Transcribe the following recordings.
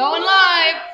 Going live.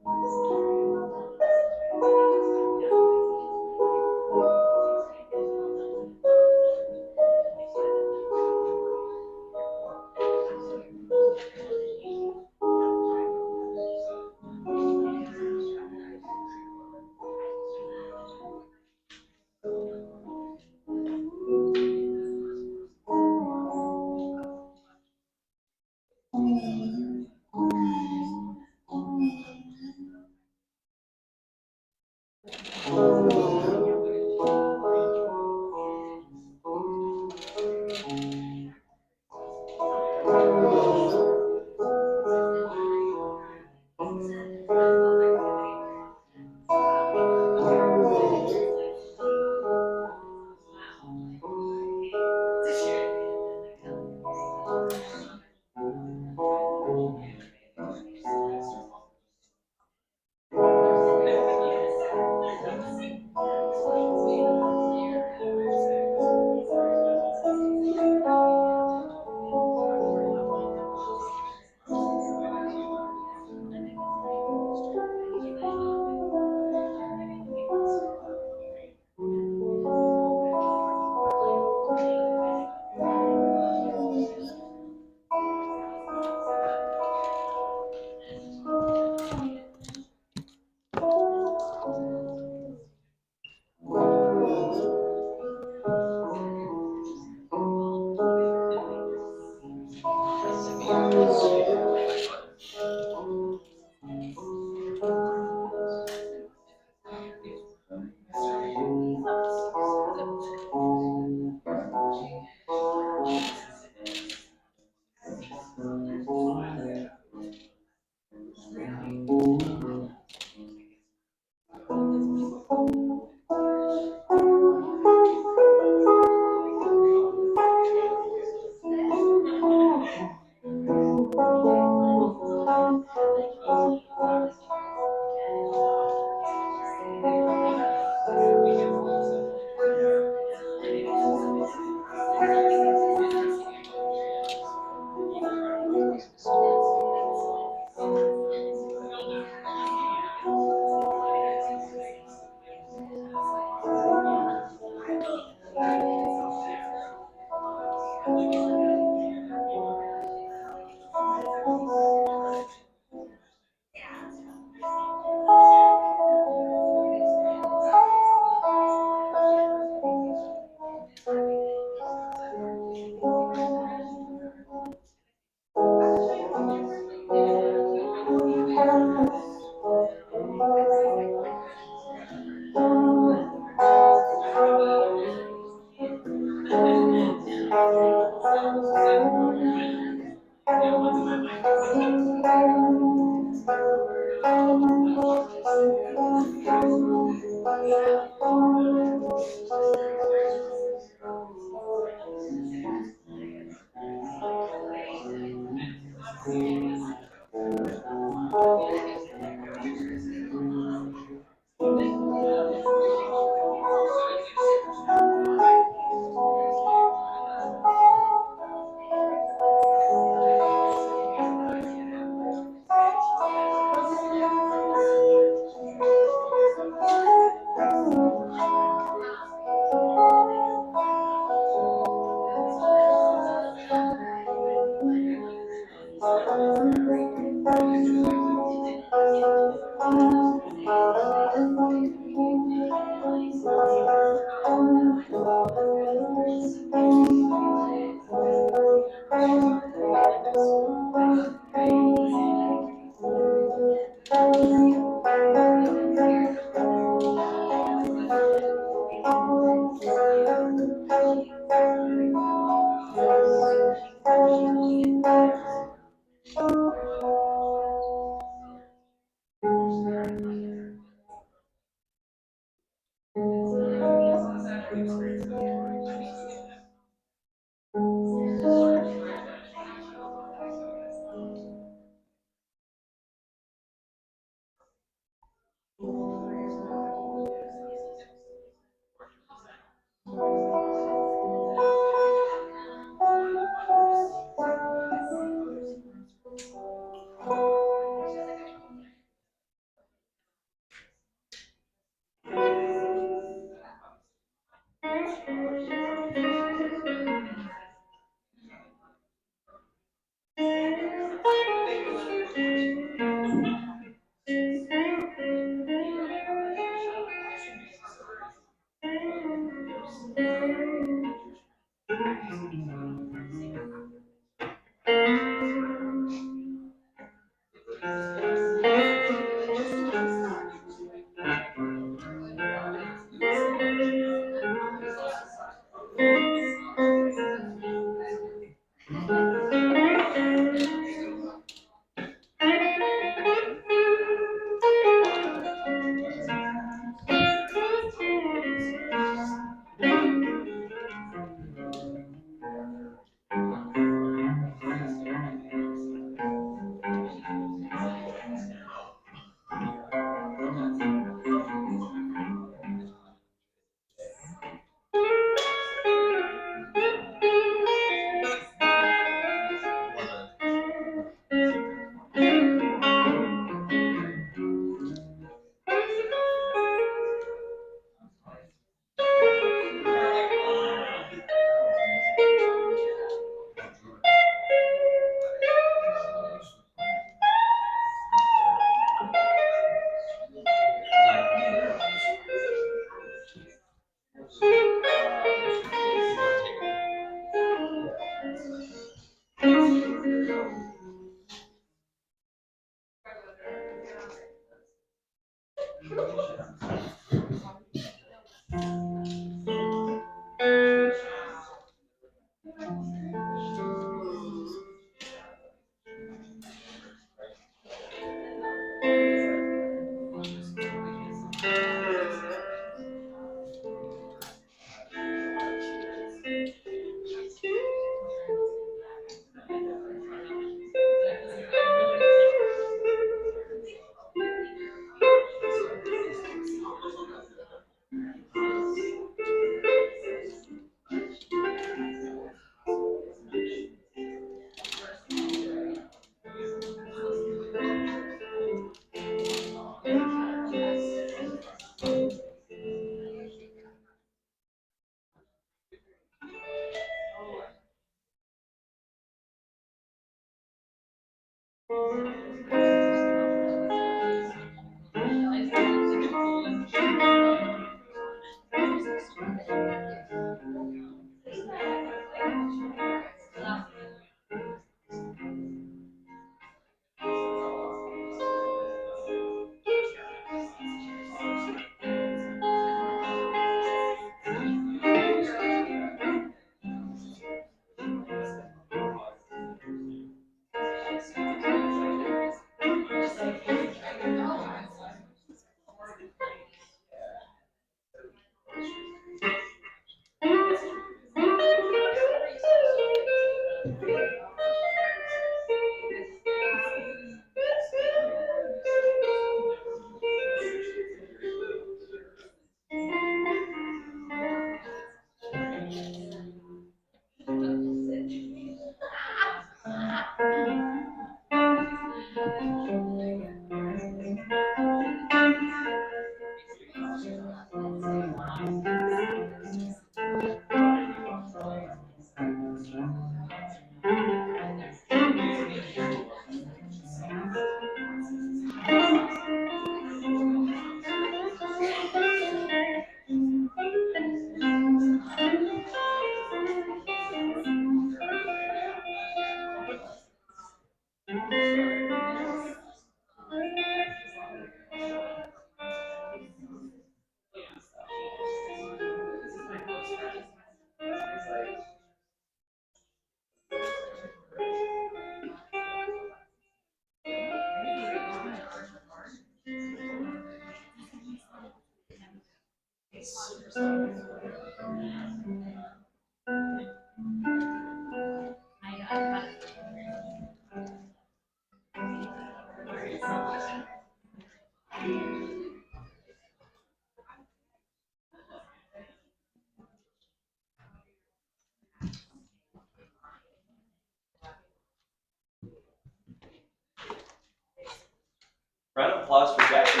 Round of applause for Jackson.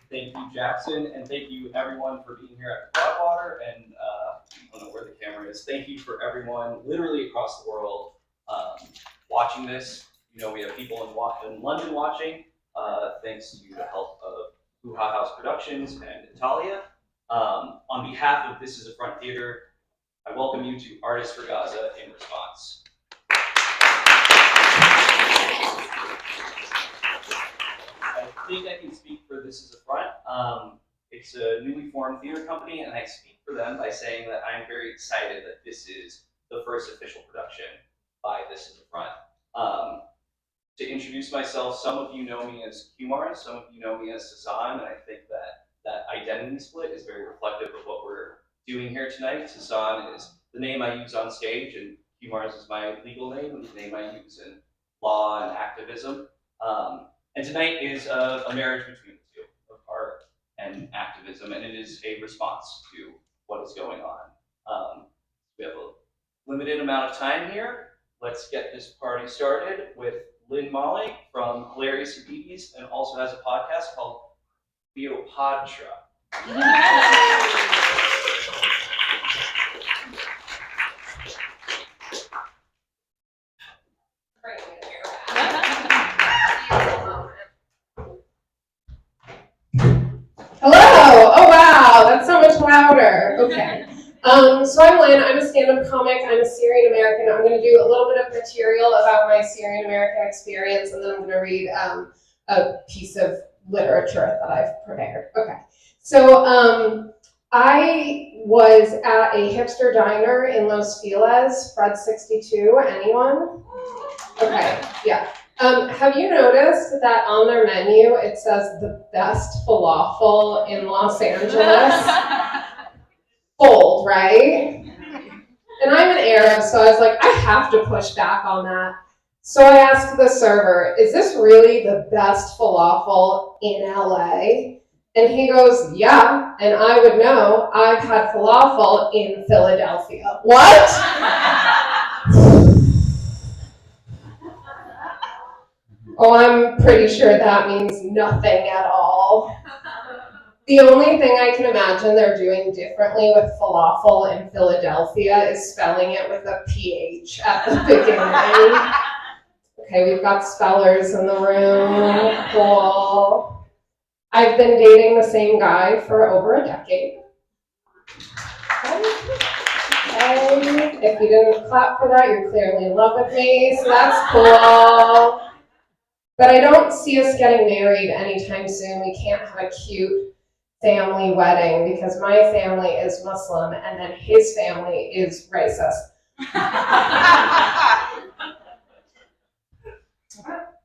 Thank you, Jackson, and thank you everyone for being here at Broadwater. And I don't know where the camera is. Thank you for everyone, literally across the world, watching this. You know, we have people in London watching, thanks to the help of Hoo Ha House Productions and Italia. On behalf of This Is a Front Theater, I welcome you to Artists for Gaza in Response. I think I can speak for This Is a Front. It's a newly formed theater company, and I speak for them by saying that I'm very excited that this is the first official production by This Is a Front. To introduce myself, some of you know me as Kumar, some of you know me as Sasan, and I think that identity split is very reflective of what we're doing here tonight. Sasan is the name I use on stage, and Kumar's is my legal name, and the name I use in law and activism. And tonight is a marriage between the two, of art and activism, and it is a response to what is going on. We have a limited amount of time here. Let's get this party started with Lynn Molly from Hilarious Habibi's, and also has a podcast called Theopodtra. Hello! Oh wow, that's so much louder. Okay. So I'm Lynn, I'm a stand-up comic, I'm a Syrian American. I'm going to do a little bit of material about my Syrian American experience, and then I'm going to read a piece of literature that I've prepared. Okay. So I was at a hipster diner in Los Feliz, Fred 62. Anyone? Okay, yeah. Have you noticed that on their menu it says the best falafel in Los Angeles? Bold, right? And I'm an Arab, so I was like, I have to push back on that. So I asked the server, is this really the best falafel in LA? And he goes, yeah, and I would know, I've had falafel in Philadelphia. What? Oh, I'm pretty sure that means nothing at all. The only thing I can imagine they're doing differently with falafel in Philadelphia is spelling it with a PH at the beginning. Okay, we've got spellers in the room. Cool. I've been dating the same guy for over a decade. Okay. If you didn't clap for that, you're clearly in love with me, so that's cool. But I don't see us getting married anytime soon. We can't have a cute family wedding because my family is Muslim and then his family is racist.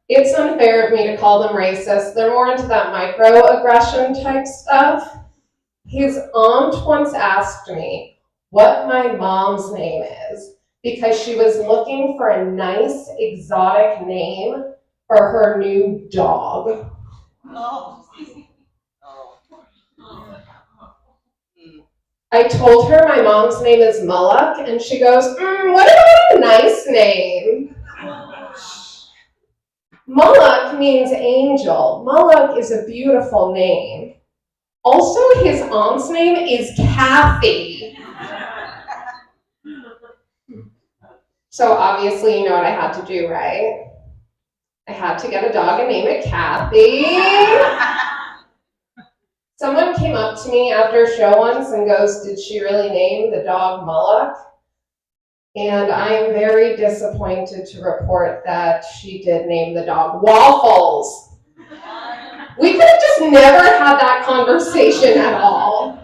It's unfair of me to call them racist. They're more into that microaggression type stuff. His aunt once asked me what my mom's name is because she was looking for a nice exotic name for her new dog. I told her my mom's name is Mullock, and she goes, what about a nice name? Mullock means angel. Mullock is a beautiful name. Also, his aunt's name is Kathy. So obviously you know what I had to do, right? I had to get a dog and name it Kathy. Someone came up to me after a show once and goes, did she really name the dog Mullock? And I'm very disappointed to report that she did name the dog Waffles. We could never had that conversation at all.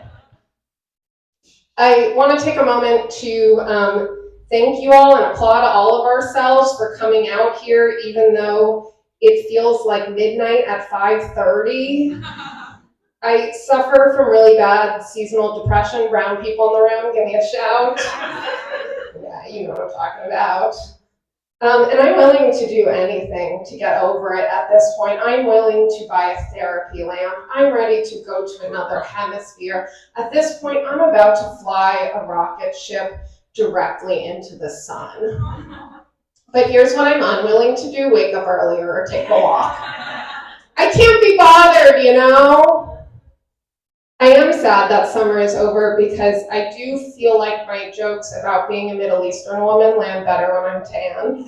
I want to take a moment to thank you all and applaud all of ourselves for coming out here, even though it feels like midnight at 5:30. I suffer from really bad seasonal depression. Brown people in the room, give me a shout. Yeah, you know what I'm talking about. And I'm willing to do anything to get over it at this point. I'm willing to buy a therapy lamp. I'm ready to go to another hemisphere. At this point, I'm about to fly a rocket ship directly into the sun. But here's what I'm unwilling to do: wake up earlier or take a walk. I can't be bothered, you know? I am sad that summer is over because I do feel like my jokes about being a Middle Eastern woman land better when I'm tan.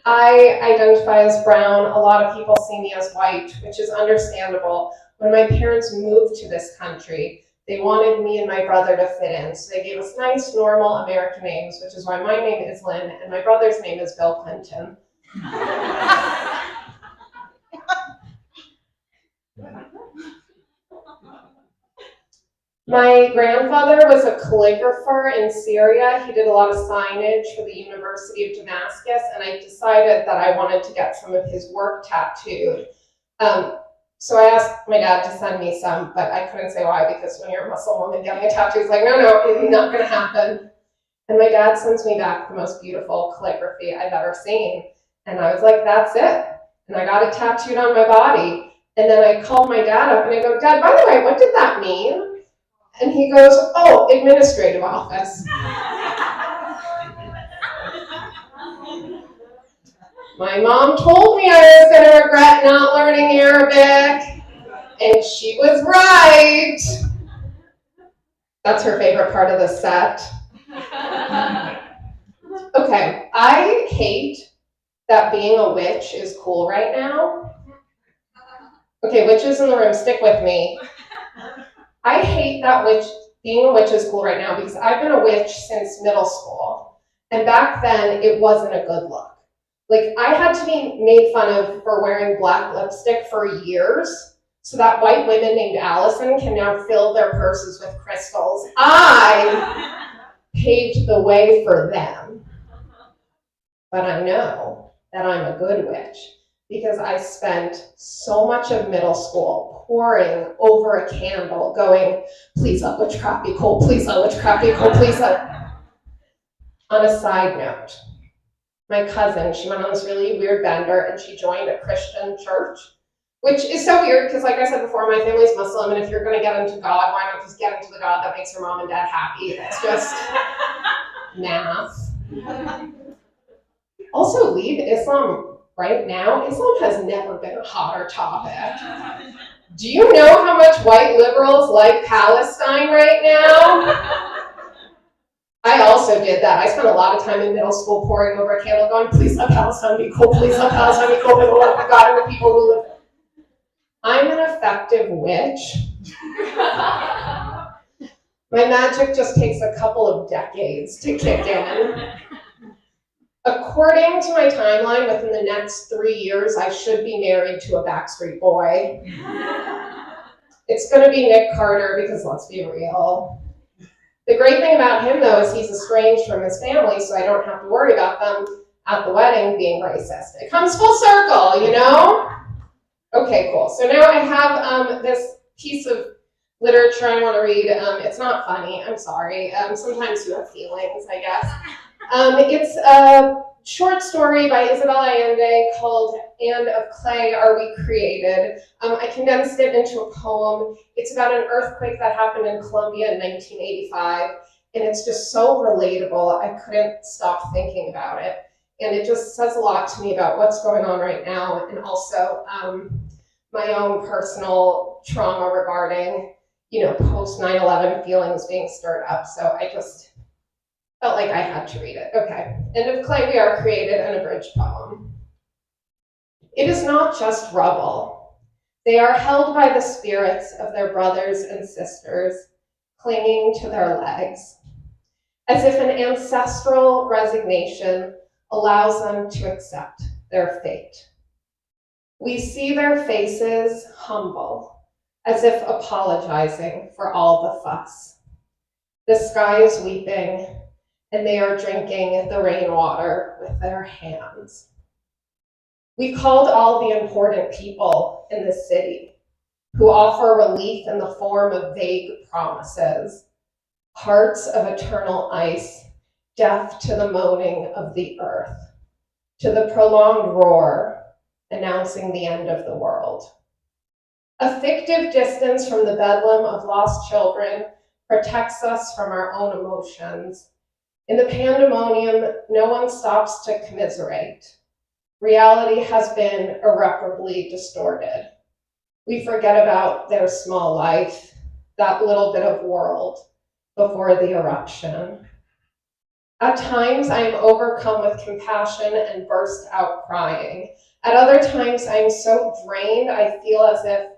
I identify as brown. A lot of people see me as white, which is understandable. When my parents moved to this country, they wanted me and my brother to fit in, so they gave us nice, normal American names, which is why my name is Lynn and my brother's name is Bill Clinton. My grandfather was a calligrapher in Syria. He did a lot of signage for the University of Damascus, and I decided that I wanted to get some of his work tattooed. So I asked my dad to send me some, but I couldn't say why, because when you're a Muslim woman getting a tattoo, it's like, no, not gonna happen. And my dad sends me back the most beautiful calligraphy I've ever seen. And I was like, that's it. And I got it tattooed on my body. And then I called my dad up and I go, Dad, by the way, what did that mean? And he goes, oh, administrative office. My mom told me I was going to regret not learning Arabic, and she was right. That's her favorite part of the set. Okay, I hate that being a witch is cool right now. Okay, witches in the room, stick with me. I hate that being a witch is cool right now because I've been a witch since middle school. And back then, it wasn't a good look. Like, I had to be made fun of for wearing black lipstick for years so that white women named Allison can now fill their purses with crystals. I paved the way for them. But I know that I'm a good witch because I spent so much of middle school poring over a candle going, please let witchcraft be cool, please let witchcraft be cool, please let. On a side note, my cousin, she went on this really weird bender and she joined a Christian church, which is so weird because, like I said before, my family's Muslim, and if you're going to get into God, why not just get into the God that makes your mom and dad happy? It's just math. Also, leave Islam right now. Islam has never been a hotter topic. Do you know how much white liberals like Palestine right now? I also did that. I spent a lot of time in middle school poring over a candle going, please let Palestine be cool, please let Palestine be cool, for the love of God and the people who live there. I'm an effective witch. My magic just takes a couple of decades to kick in. According to my timeline, within the next 3 years, I should be married to a Backstreet Boy. It's gonna be Nick Carter because let's be real. The great thing about him, though, is he's estranged from his family, so I don't have to worry about them at the wedding being racist. It comes full circle, you know? Okay, cool. So now I have this piece of literature I want to read. It's not funny, I'm sorry. Sometimes you have feelings, I guess. It's a short story by Isabel Allende called And of Clay Are We Created. I condensed it into a poem. It's about an earthquake that happened in Colombia in 1985, and it's just so relatable, I couldn't stop thinking about it. And it just says a lot to me about what's going on right now, and also my own personal trauma regarding, post 9/11 feelings being stirred up. So I just felt like I had to read it. Okay. And of Clay We Are Created, an abridged poem. It is not just rubble. They are held by the spirits of their brothers and sisters, clinging to their legs, as if an ancestral resignation allows them to accept their fate. We see their faces humble, as if apologizing for all the fuss. The sky is weeping, and they are drinking the rainwater with their hands. We called all the important people in the city who offer relief in the form of vague promises, hearts of eternal ice, deaf to the moaning of the earth, to the prolonged roar announcing the end of the world. A fictive distance from the bedlam of lost children protects us from our own emotions. In the pandemonium, no one stops to commiserate. Reality has been irreparably distorted. We forget about their small life, that little bit of world before the eruption. At times, I am overcome with compassion and burst out crying. At other times, I am so drained, I feel as if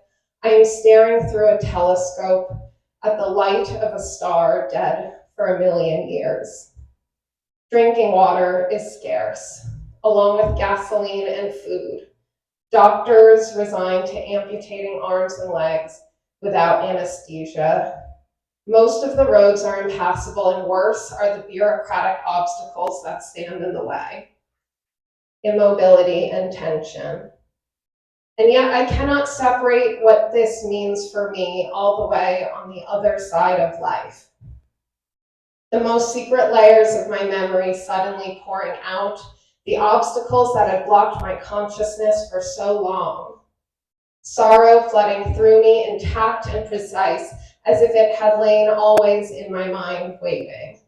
I am staring through a telescope at the light of a star dead for 1,000,000 years. Drinking water is scarce, along with gasoline and food. Doctors resigned to amputating arms and legs without anesthesia. Most of the roads are impassable, and worse are the bureaucratic obstacles that stand in the way. Immobility and tension. And yet I cannot separate what this means for me all the way on the other side of life. The most secret layers of my memory suddenly pouring out, the obstacles that had blocked my consciousness for so long. Sorrow flooding through me, intact and precise, as if it had lain always in my mind waiting.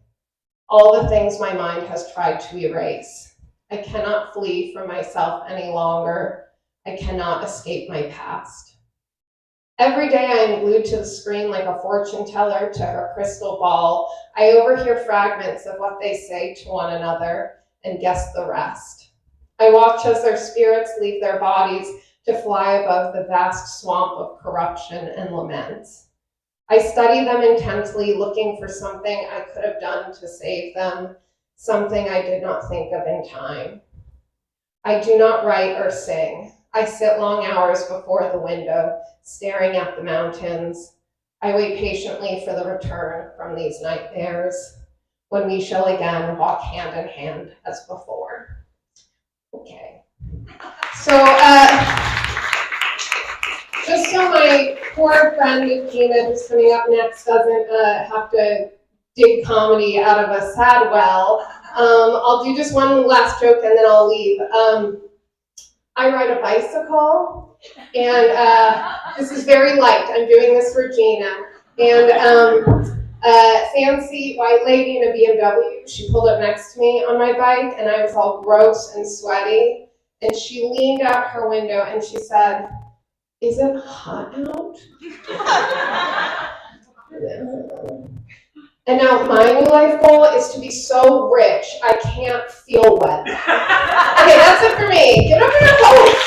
All the things my mind has tried to erase. I cannot flee from myself any longer. I cannot escape my past. Every day I am glued to the screen like a fortune teller to her crystal ball. I overhear fragments of what they say to one another and guess the rest. I watch as their spirits leave their bodies to fly above the vast swamp of corruption and laments. I study them intensely, looking for something I could have done to save them, something I did not think of in time. I do not write or sing. I sit long hours before the window, staring at the mountains. I wait patiently for the return from these nightmares, when we shall again walk hand in hand as before. Okay. So, just so my poor friend Gina, who's coming up next, doesn't have to dig comedy out of a sad well, I'll do just one last joke and then I'll leave. I ride a bicycle, and this is very light. I'm doing this for Gina. And a fancy white lady in a BMW, she pulled up next to me on my bike, and I was all gross and sweaty. And she leaned out her window and she said, "Is it hot out?" And now my new life goal is to be so rich I can't feel wet. Okay, that's it for me. Give it up for your host.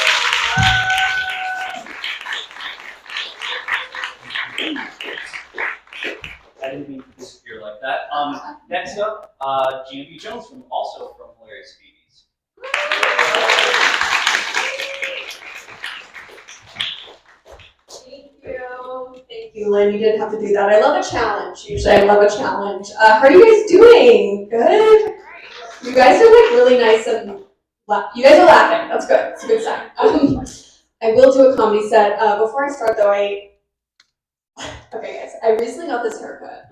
I didn't mean to disappear like that. Next up, Gina B. Jones, also from Hilarious Phoebes. Thank you, Lynn. You didn't have to do that. I love a challenge. Usually I love a challenge. How are you guys doing? Good? You guys are like really nice and you guys are laughing. That's good. It's a good sign. I will do a comedy set. Before I start though, okay guys, I recently got this haircut.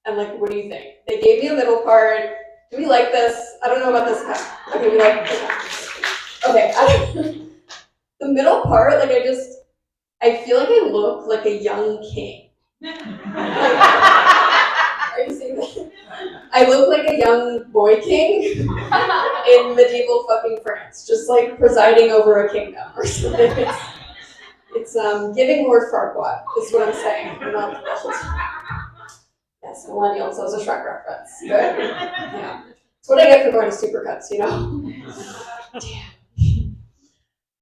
And like, what do you think? They gave me a middle part. Do we like this? I don't know about this cut. Okay, we like this. Okay, the middle part, like I feel like I look like a young king. Are you seeing that? I look like a young boy king in medieval fucking France, just like presiding over a kingdom or something. It's giving Lord Farquaad, is what I'm saying. Yes, millennials, that was a Shrek reference. Good. Yeah. It's what I get for going to Supercuts, you know? Damn.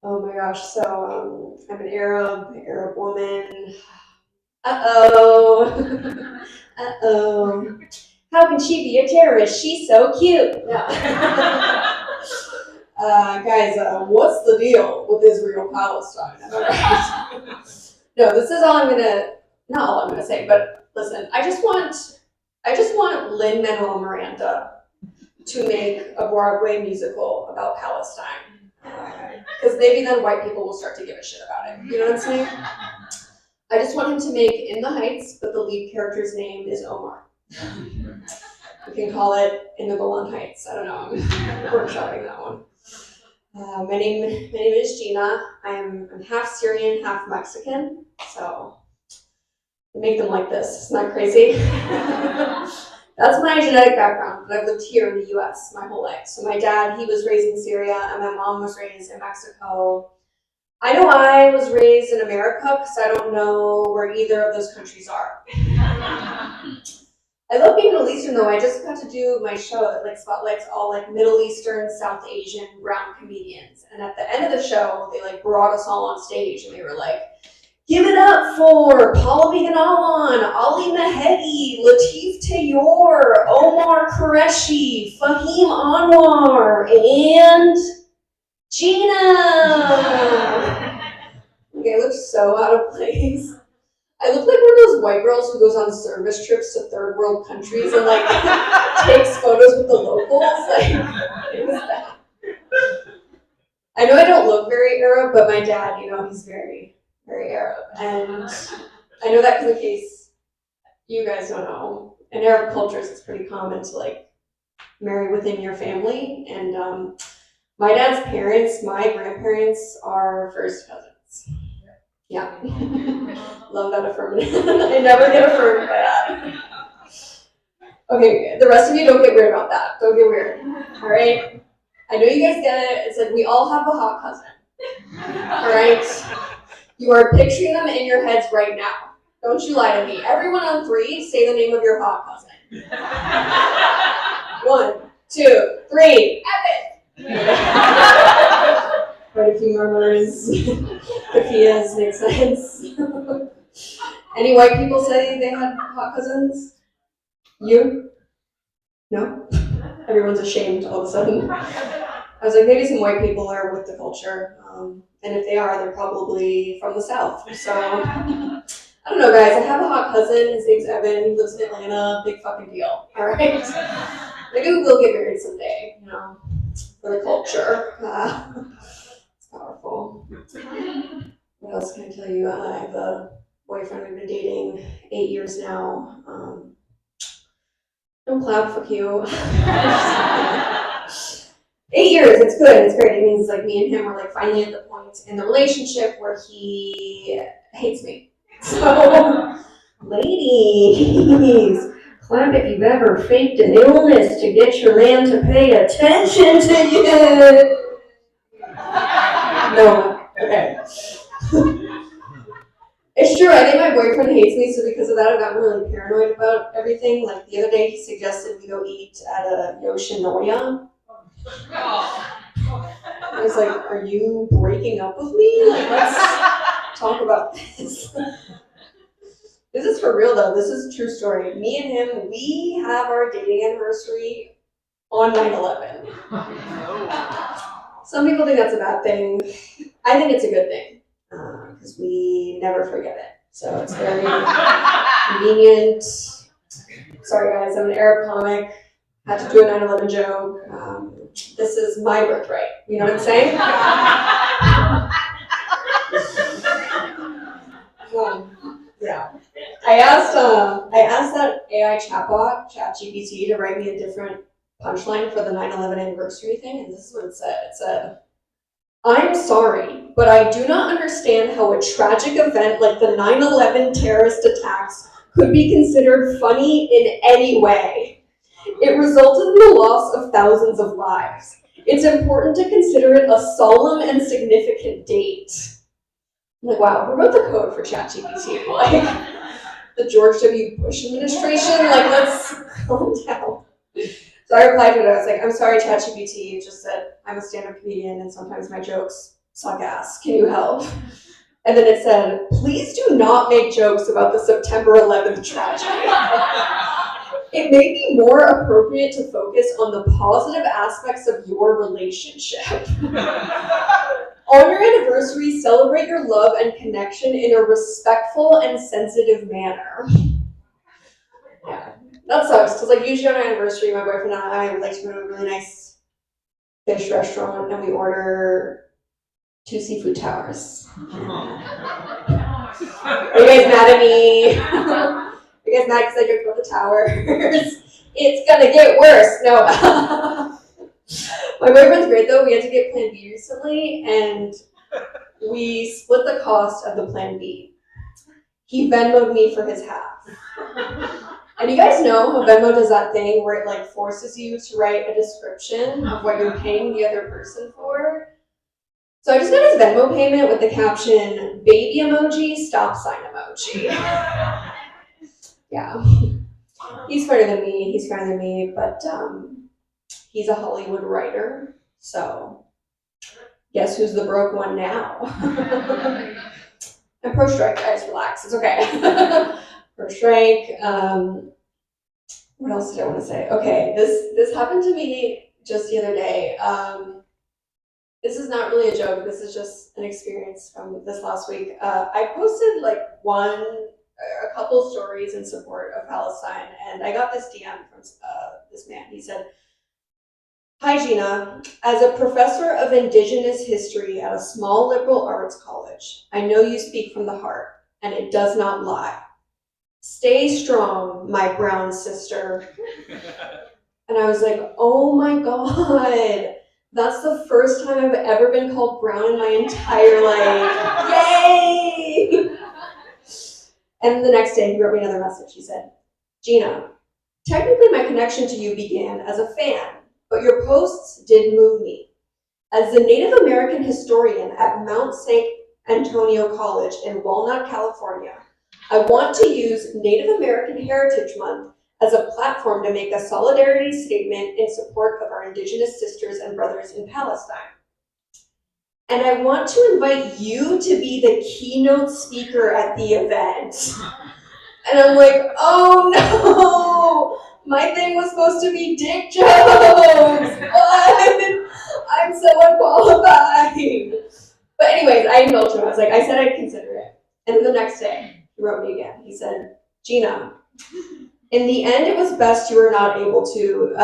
Oh my gosh, so I'm an Arab woman. Uh-oh. How can she be a terrorist? She's so cute. No. Guys, what's the deal with Israel-Palestine? Am I right? No, this is not all I'm gonna say, but listen, I just want Lin-Manuel Miranda to make a Broadway musical about Palestine. Because maybe then white people will start to give a shit about it. You know what I'm saying? I just want him to make In the Heights, but the lead character's name is Omar. We can call it In the Golan Heights. I don't know. I'm workshopping that one. My name is Gina. I'm half Syrian, half Mexican. So I make them like this. Isn't that crazy? That's my genetic background, but I've lived here in the US my whole life. So my dad, he was raised in Syria, and my mom was raised in Mexico. I know I was raised in America because I don't know where either of those countries are. I love being Middle Eastern though. I just got to do my show that like spotlights all like Middle Eastern, South Asian, brown comedians. And at the end of the show, they like brought us all on stage and they were like, give it up for Paula Began Awan, Ali Mehedi, Latif Tayor, Omar Qureshi, Fahim Anwar, and Gina. Okay, I look so out of place. I look like one of those white girls who goes on service trips to third world countries and like takes photos with the locals. Like, it was that. I know I don't look very Arab, but my dad, you know, he's very, very Arab. And I know that because in case you guys don't know, in Arab cultures it's pretty common to like marry within your family. And my dad's parents, my grandparents are first cousins. Yeah. Love that affirmative. I never get affirmed by that. Okay, the rest of you don't get weird about that. Don't get weird. All right? I know you guys get it. It's like we all have a hot cousin. All right? You are picturing them in your heads right now. Don't you lie to me. Everyone on 3, say the name of your hot cousin. 1, 2, 3. Evan! Quite a few murmurs. Kafias make sense. Any white people say they had hot cousins? You? No? Everyone's ashamed all of a sudden. I was like, maybe some white people are with the culture. And if they are, they're probably from the South. So, I don't know, guys. I have a hot cousin. His name's Evan. He lives in Atlanta. Big fucking deal. All right? Maybe we will get married someday, you know, for the culture. It's powerful. What else can I tell you? I have a boyfriend we've been dating 8 years now. Don't clap, fuck you. 8 years, it's good, it's great. It means like me and him are like finally at the point in the relationship where he hates me. So, ladies, clap if you've ever faked an illness to get your man to pay attention to you. No, okay. It's true, I think my boyfriend hates me, so because of that I've gotten really paranoid about everything. Like the other day he suggested we go eat at a Yoshinoya. I was like, are you breaking up with me? Like, let's talk about this. This is for real though, this is a true story. Me and him, we have our dating anniversary on 9/11. Some people think that's a bad thing. I think it's a good thing. Because we never forget it. So it's very convenient. Sorry guys, I'm an Arab comic. Had to do a 9/11 joke. This is my birthright. You know what I'm saying? Yeah. I asked that AI chatbot, ChatGPT, to write me a different punchline for the 9/11 anniversary thing, and this is what it said. It said, I'm sorry, but I do not understand how a tragic event like the 9/11 terrorist attacks could be considered funny in any way. It resulted in the loss of thousands of lives. It's important to consider it a solemn and significant date. I'm like, wow, who wrote the code for ChatGPT? Like, the George W. Bush administration? Like, let's calm down. So I replied to it, I was like, I'm sorry, ChatGPT, it just said I'm a stand-up comedian and sometimes my jokes suck ass. Can you help? And then it said, please do not make jokes about the September 11th tragedy. it may be more appropriate to focus on the positive aspects of your relationship. On your anniversary, celebrate your love and connection in a respectful and sensitive manner. Yeah, that sucks, because like usually on our anniversary, my boyfriend and I would like to go to a really nice fish restaurant and we order 2 seafood towers. Are you guys mad at me? Are you guys mad because I joked about the towers? It's gonna get worse. No. My boyfriend's great though. We had to get Plan B recently and we split the cost of the Plan B. He Venmo'd me for his half. And you guys know how Venmo does that thing where it like forces you to write a description of what you're paying the other person for. So I just got his Venmo payment with the caption, baby emoji, stop sign emoji. Yeah. He's funnier than me, but he's a Hollywood writer, so guess who's the broke one now? I'm pro-strike, guys, relax, it's okay. Pro-strike, what else did I want to say? Okay, this happened to me just the other day. This is not really a joke, this is just an experience from this last week. I posted like a couple stories in support of Palestine, and I got this DM from this man. He said, "Hi Gina, as a professor of Indigenous history at a small liberal arts college, I know you speak from the heart, and it does not lie. Stay strong, my brown sister." And I was like, oh my god, that's the first time I've ever been called brown in my entire life. Yay! And the next day he wrote me another message. He said, "Gina, technically my connection to you began as a fan, but your posts did move me. As the Native American historian at Mount St. Antonio College in Walnut, California, I want to use Native American Heritage Month as a platform to make a solidarity statement in support of our Indigenous sisters and brothers in Palestine. And I want to invite you to be the keynote speaker at the event." And I'm like, oh no, my thing was supposed to be dick jokes. What? I'm so unqualified. But anyways, I indulged him. I was like, I said I'd consider it. And then the next day, he wrote me again. He said, "Gina, in the end, it was best you were not able to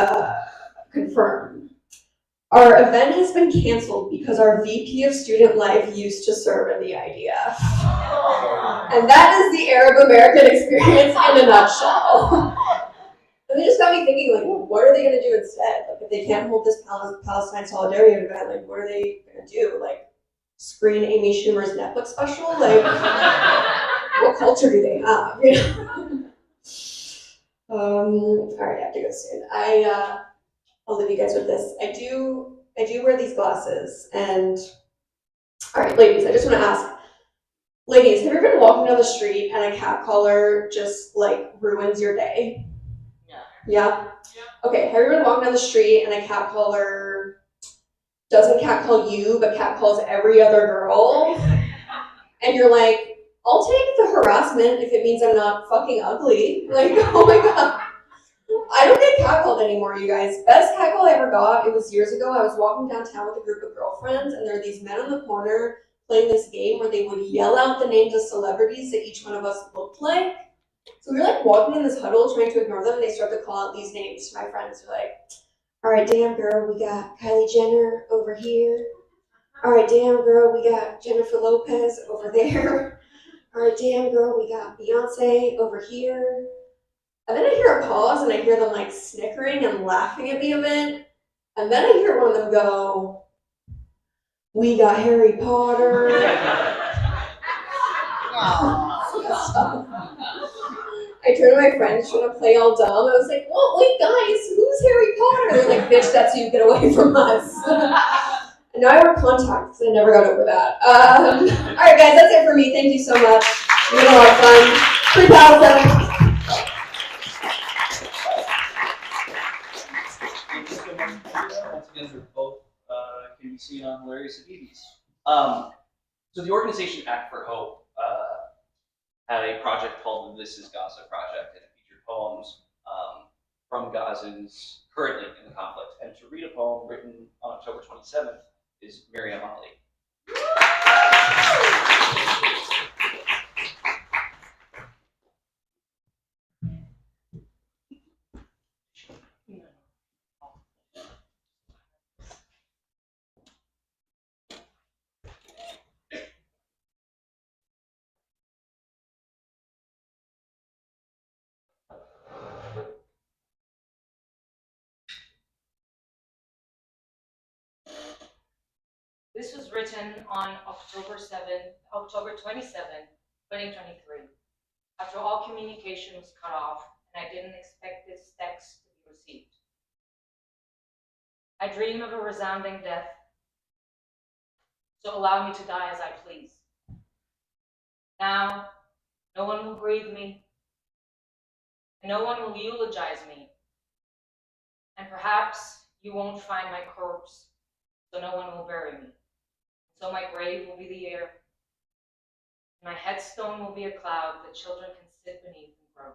confirm. Our event has been canceled because our VP of Student Life used to serve in the IDF." And that is the Arab American experience in a nutshell. And they just got me thinking, like, well, what are they going to do instead? Like, if they can't hold this Palestine solidarity event, like, what are they going to do? Like, screen Amy Schumer's Netflix special? Like, what culture do they have? You know? All right, I have to go soon. I'll leave you guys with this. I do wear these glasses, and all right, ladies, I just want to ask, ladies, have you ever been walking down the street and a catcaller just like ruins your day? Yeah? Okay, have you ever been walking down the street and a catcaller doesn't catcall you, but catcalls every other girl? And you're like, I'll take the harassment if it means I'm not fucking ugly. Like, oh my god. I don't get catcalled anymore, you guys. Best catcall I ever got, it was years ago. I was walking downtown with a group of girlfriends, and there are these men on the corner playing this game where they would yell out the names of celebrities that each one of us looked like. So we were like walking in this huddle trying to ignore them, and they start to call out these names to my friends. They're like, all right, damn girl, we got Kylie Jenner over here. All right, damn girl, we got Jennifer Lopez over there. All right, damn girl, we got Beyonce over here. And then I hear a pause, and I hear them like snickering and laughing at me a bit. And then I hear one of them go, we got Harry Potter. I turned to my friends trying to play all dumb. I was like, well, wait, guys, who's Harry Potter? They're like, bitch, that's you, get away from us. And now I wear contacts, because I never got over that. All right, guys, that's it for me. Thank you so much. We had a lot of fun. Free Palestine. Once again, they're both can be seen on Hilarious Habibis. So the organization Act for Hope had a project called the This Is Gaza project, and it featured poems from Gazans currently in the conflict. And to read a poem written on October 27th is Miriam Ali. This was written on October 27th, 2023, after all communication was cut off and I didn't expect this text to be received. I dream of a resounding death, so allow me to die as I please. Now, no one will grieve me, and no one will eulogize me, and perhaps you won't find my corpse, so no one will bury me. So my grave will be the air, and my headstone will be a cloud that children can sit beneath and grow.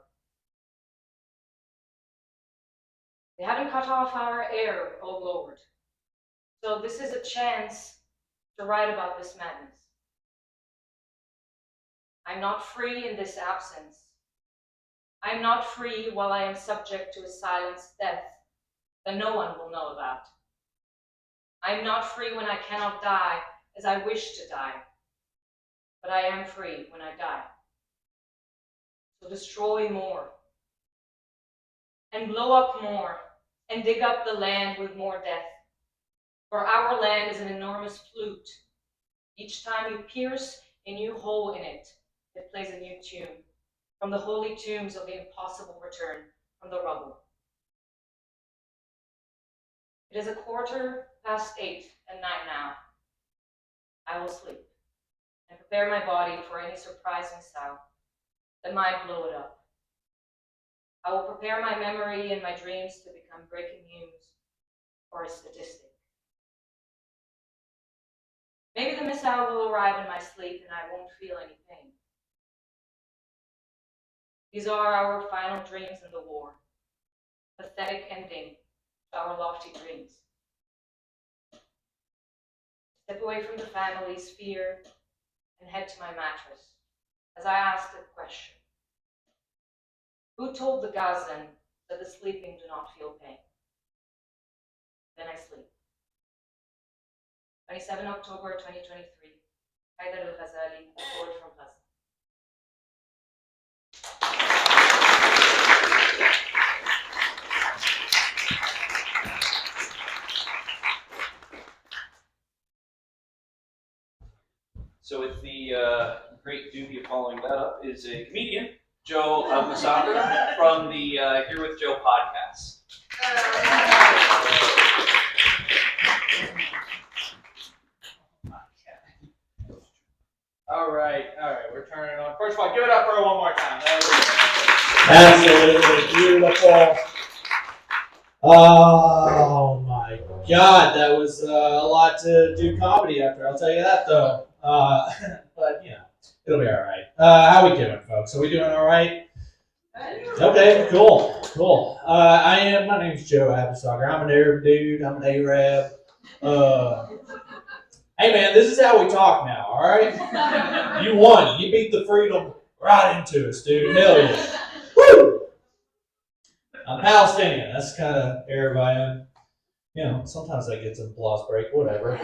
They haven't cut off our air, O Lord, so this is a chance to write about this madness. I'm not free in this absence. I'm not free while I am subject to a silenced death that no one will know about. I'm not free when I cannot die as I wish to die, but I am free when I die. So destroy more, and blow up more, and dig up the land with more death. For our land is an enormous flute. Each time you pierce a new hole in it, it plays a new tune, from the holy tombs of the impossible return from the rubble. It is 8:15 at night now. I will sleep and prepare my body for any surprising sound that might blow it up. I will prepare my memory and my dreams to become breaking news or a statistic. Maybe the missile will arrive in my sleep and I won't feel any pain. These are our final dreams in the war, pathetic ending to our lofty dreams. Step away from the family sphere and head to my mattress as I ask the question: who told the Gazan that the sleeping do not feel pain? Then I sleep. 27 October 2023, Caryl Churchill, a poet from Gaza. So with the great duty of following that up is a comedian, Joe Masaka, from the Here with Joe podcast. All right, we're turning on. First of all, give it up for her one more time. Absolutely beautiful. Oh my God, that was a lot to do comedy after. I'll tell you that though. But you know, it'll be all right. How we doing, folks? Are we doing all right? Okay, cool. My name's Joe Abissager. I'm an Arab dude. I'm an Arab. Hey man, this is how we talk now, all right? You won. You beat the freedom right into us, dude. Hell yeah. Woo! I'm Palestinian. That's kind of Arab I am. You know, sometimes I get some applause break, whatever.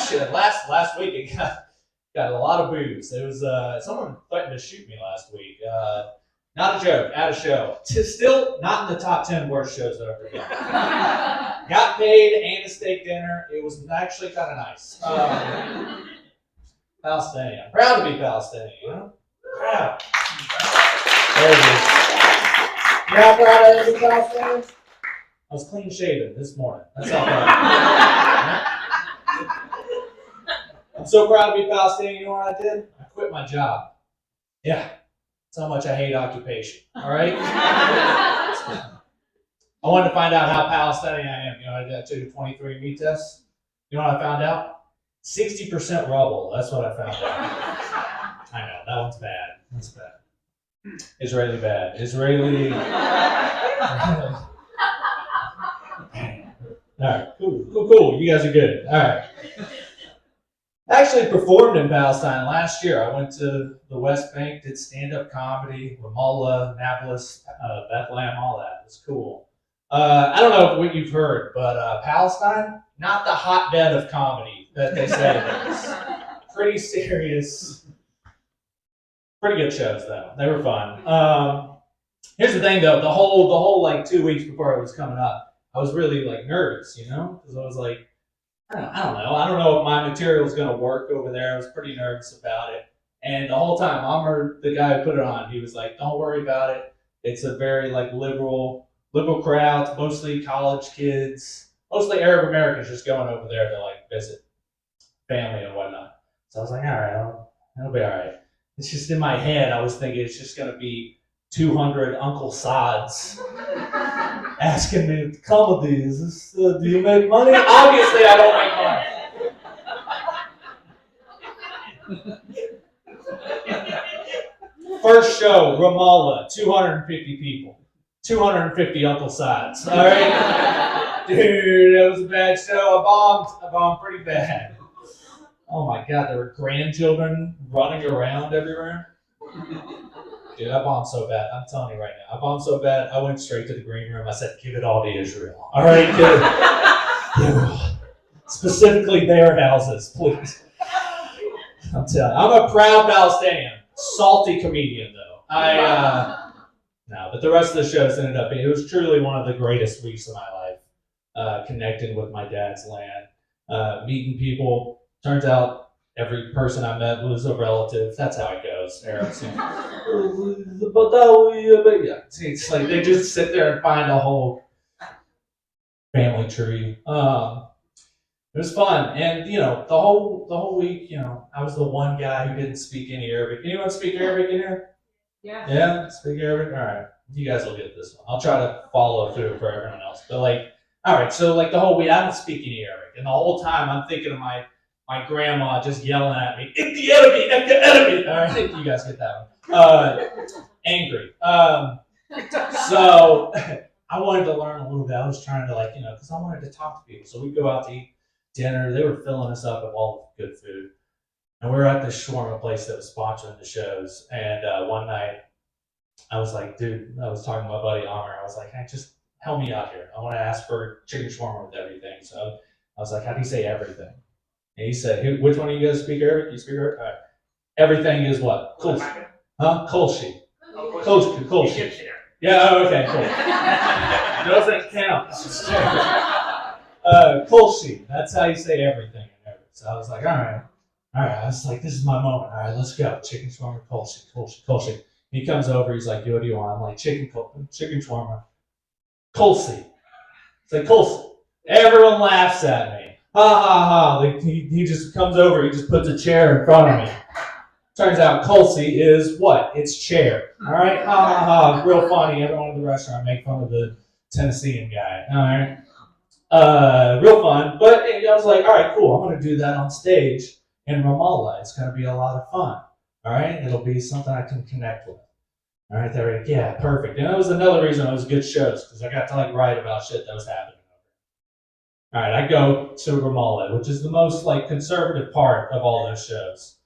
Shit, last week it got a lot of boos. It was someone threatened to shoot me last week. Not a joke, at a show. Still not in the top 10 worst shows that I've ever done. Got paid and a steak dinner. It was actually kind of nice. Palestinian. I'm proud to be Palestinian, you know? Proud. There it is. You're all proud of be Palestinian? I was clean shaven this morning. That's all proud. I'm so proud to be Palestinian. You know what I did? I quit my job. Yeah. That's how much I hate occupation. All right? I wanted to find out how Palestinian I am. You know, I took a 23andMe test. You know what I found out? 60% rubble. That's what I found out. I know, that one's bad. That's bad. Israeli bad. Israeli. Alright, cool. You guys are good. Alright. I actually performed in Palestine last year. I went to the West Bank, did stand-up comedy, Ramallah, Nablus, Bethlehem, all that. It was cool. I don't know what you've heard, but Palestine, not the hotbed of comedy that they say it is. Pretty serious. Pretty good shows though. They were fun. Here's the thing though, the whole like 2 weeks before it was coming up, I was really like nervous, because I was like, I don't know if my material is gonna work over there. I was pretty nervous about it. And the whole time, Amr, the guy who put it on, he was like, don't worry about it. It's a very like liberal crowd, mostly college kids, mostly Arab Americans just going over there to like visit family and whatnot. So I was like, all right, it'll be all right. It's just in my head, I was thinking it's just gonna be 200 Uncle Sods asking me to come with these. Do you make money? Obviously, I don't make money. First show, Ramallah, 250 people. 250 Uncle Sods. All right? Dude, that was a bad show. I bombed pretty bad. Oh my God, there were grandchildren running around everywhere. Dude, I bombed so bad. I'm telling you right now. I bombed so bad, I went straight to the green room. I said, give it all to Israel. All right? Give it. Specifically their houses, please. I'm telling you. I'm a proud Palestinian. Salty comedian, though. No, but the rest of the shows ended up being, it was truly one of the greatest weeks of my life. Connecting with my dad's land. Meeting people. Turns out every person I met was a relative. That's how it goes. Arabs. It's like they just sit there and find a whole family tree. It was fun, and the whole week, I was the one guy who didn't speak any Arabic. Anyone speak Arabic in here? Yeah. Yeah, speak Arabic. All right, you guys will get this one. I'll try to follow through for everyone else. But all right, so the whole week I don't speak any Arabic, and the whole time I'm thinking of my grandma just yelling at me, "Ikti Arabi, ikti Arabi." All right, you guys get that one. Angry. So I wanted to learn a little bit. I was trying to because I wanted to talk to people. So we'd go out to eat dinner. They were filling us up with all the good food. And we were at this shawarma place that was sponsoring the shows. And one night I was like, dude, I was talking to my buddy Amr. I was like, hey, just help me out here. I want to ask for chicken shawarma with everything. So I was like, how do you say everything? And he said, which one of you guys speak Arabic? You speak Arabic? All right. Everything is what? Kulshi. Huh? Kulshi. Kulshi. Yeah, oh, okay, cool. Doesn't count. Kulshi. That's how you say everything in Arabic. So I was like, all right. I was like, this is my moment. All right, let's go. Chicken shawarma, Kulshi. He comes over. He's like, what do you want? I'm like, chicken shawarma, Kulshi. It's like, Kulshi. Everyone laughs at me. Ha ha ha. He just comes over. He just puts a chair in front of me. Turns out Kulsi is what? It's chair. All right? Ha ha ha. Real funny. Everyone at the restaurant make fun of the Tennessean guy. All right? Real fun. But I was like, all right, cool. I'm going to do that on stage in Ramallah. It's going to be a lot of fun. All right? It'll be something I can connect with. All right? They're like, yeah, perfect. And that was another reason it was good shows, because I got to write about shit that was happening. All right, I go to Ramallah, which is the most conservative part of all those shows.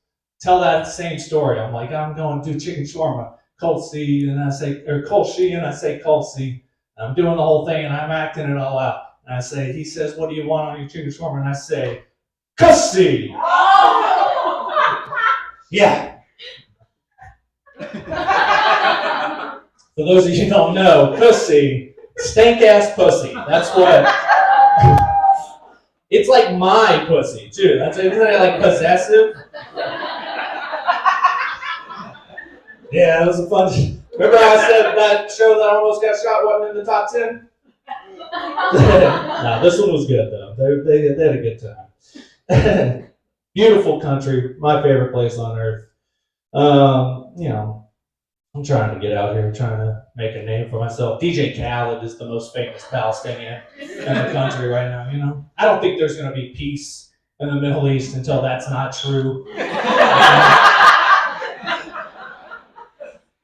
Tell that same story. I'm like, I'm going to do chicken shawarma, Kulsi, and I say, or Kulshi, and I say Kulsi. I'm doing the whole thing, and I'm acting it all out. And I say, he says, what do you want on your chicken shawarma? And I say, Kussi! Yeah. For those of you who don't know, Kussi, stank-ass pussy. That's what... It's like my pussy, too. Isn't it possessive? Yeah, it was a fun. Remember how I said that show that almost got shot wasn't in the top 10? No, this one was good though. They had a good time. Beautiful country, my favorite place on earth. I'm trying to get out here, trying to make a name for myself. DJ Khaled is the most famous Palestinian in the country right now. I don't think there's going to be peace in the Middle East until that's not true.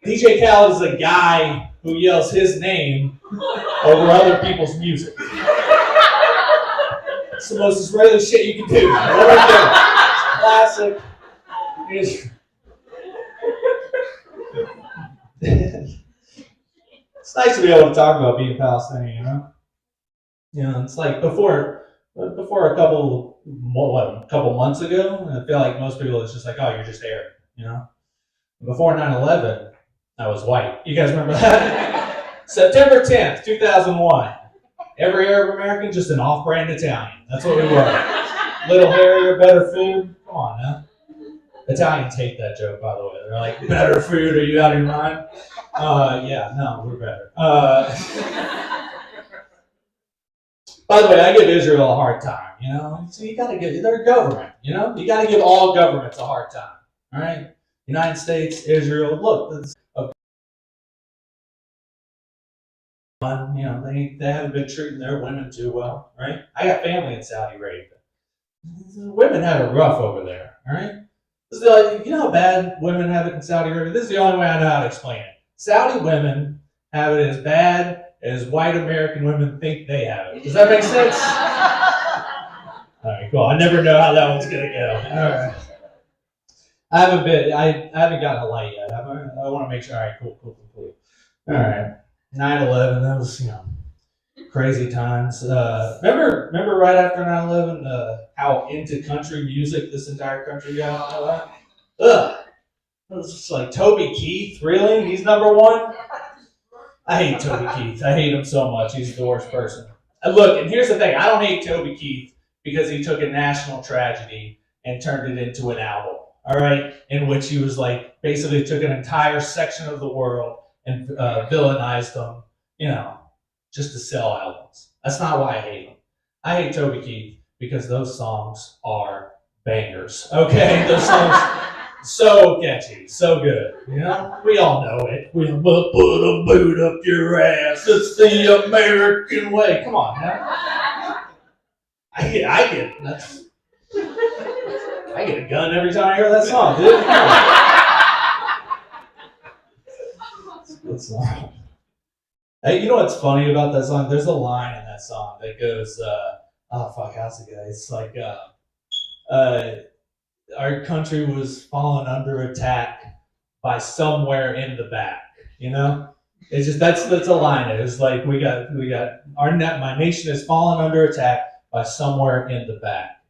DJ Khaled is a guy who yells his name over other people's music. It's the most Israeli shit you can do. What do I do? Classic. It's nice to be able to talk about being Palestinian, you know? You know, it's like before a couple months ago, I feel like most people, it's just like, oh, you're just Arab, you know? Before 9/11, I was white. You guys remember that? September 10th, 2001. Every Arab American, just an off-brand Italian. That's what we were. Little hairier, better food. Come on now. Italians hate that joke, by the way. They're like, better food, are you out of your mind? Yeah, no, we're better. By the way, I give Israel a hard time, you know? So you gotta give their government, you know? You gotta give all governments a hard time, all right? United States, Israel, look, you know, they haven't been treating their women too well, right? I got family in Saudi Arabia. The women have it rough over there, all right? This is like, you know how bad women have it in Saudi Arabia? This is the only way I know how to explain it. Saudi women have it as bad as white American women think they have it. Does that make sense? All right, cool. I never know how that one's gonna go. All right. I haven't gotten a light yet. I want to make sure. All right, cool. All right. 9/11, that was, you know, crazy times. Remember right after 9/11, how into country music this entire country got? All that? Ugh. It was just like Toby Keith, really? He's number one? I hate Toby Keith. I hate him so much. He's the worst person. And look, and here's the thing. I don't hate Toby Keith because he took a national tragedy and turned it into an album, all right? In which he was like, basically took an entire section of the world and villainized them, you know, just to sell albums. That's not why I hate him. I hate Toby Keith because those songs are bangers, okay? Those songs so catchy, so good, you know? We all know it. We'll put a boot up your ass. It's the American way. Come on, man. I get a gun every time I hear that song, dude. Good song. Hey, you know what's funny about that song? There's a line in that song that goes, how's it go? It's like, our country was falling under attack by somewhere in the back, you know? It's just, that's a line. It's like, my nation is falling under attack by somewhere in the back,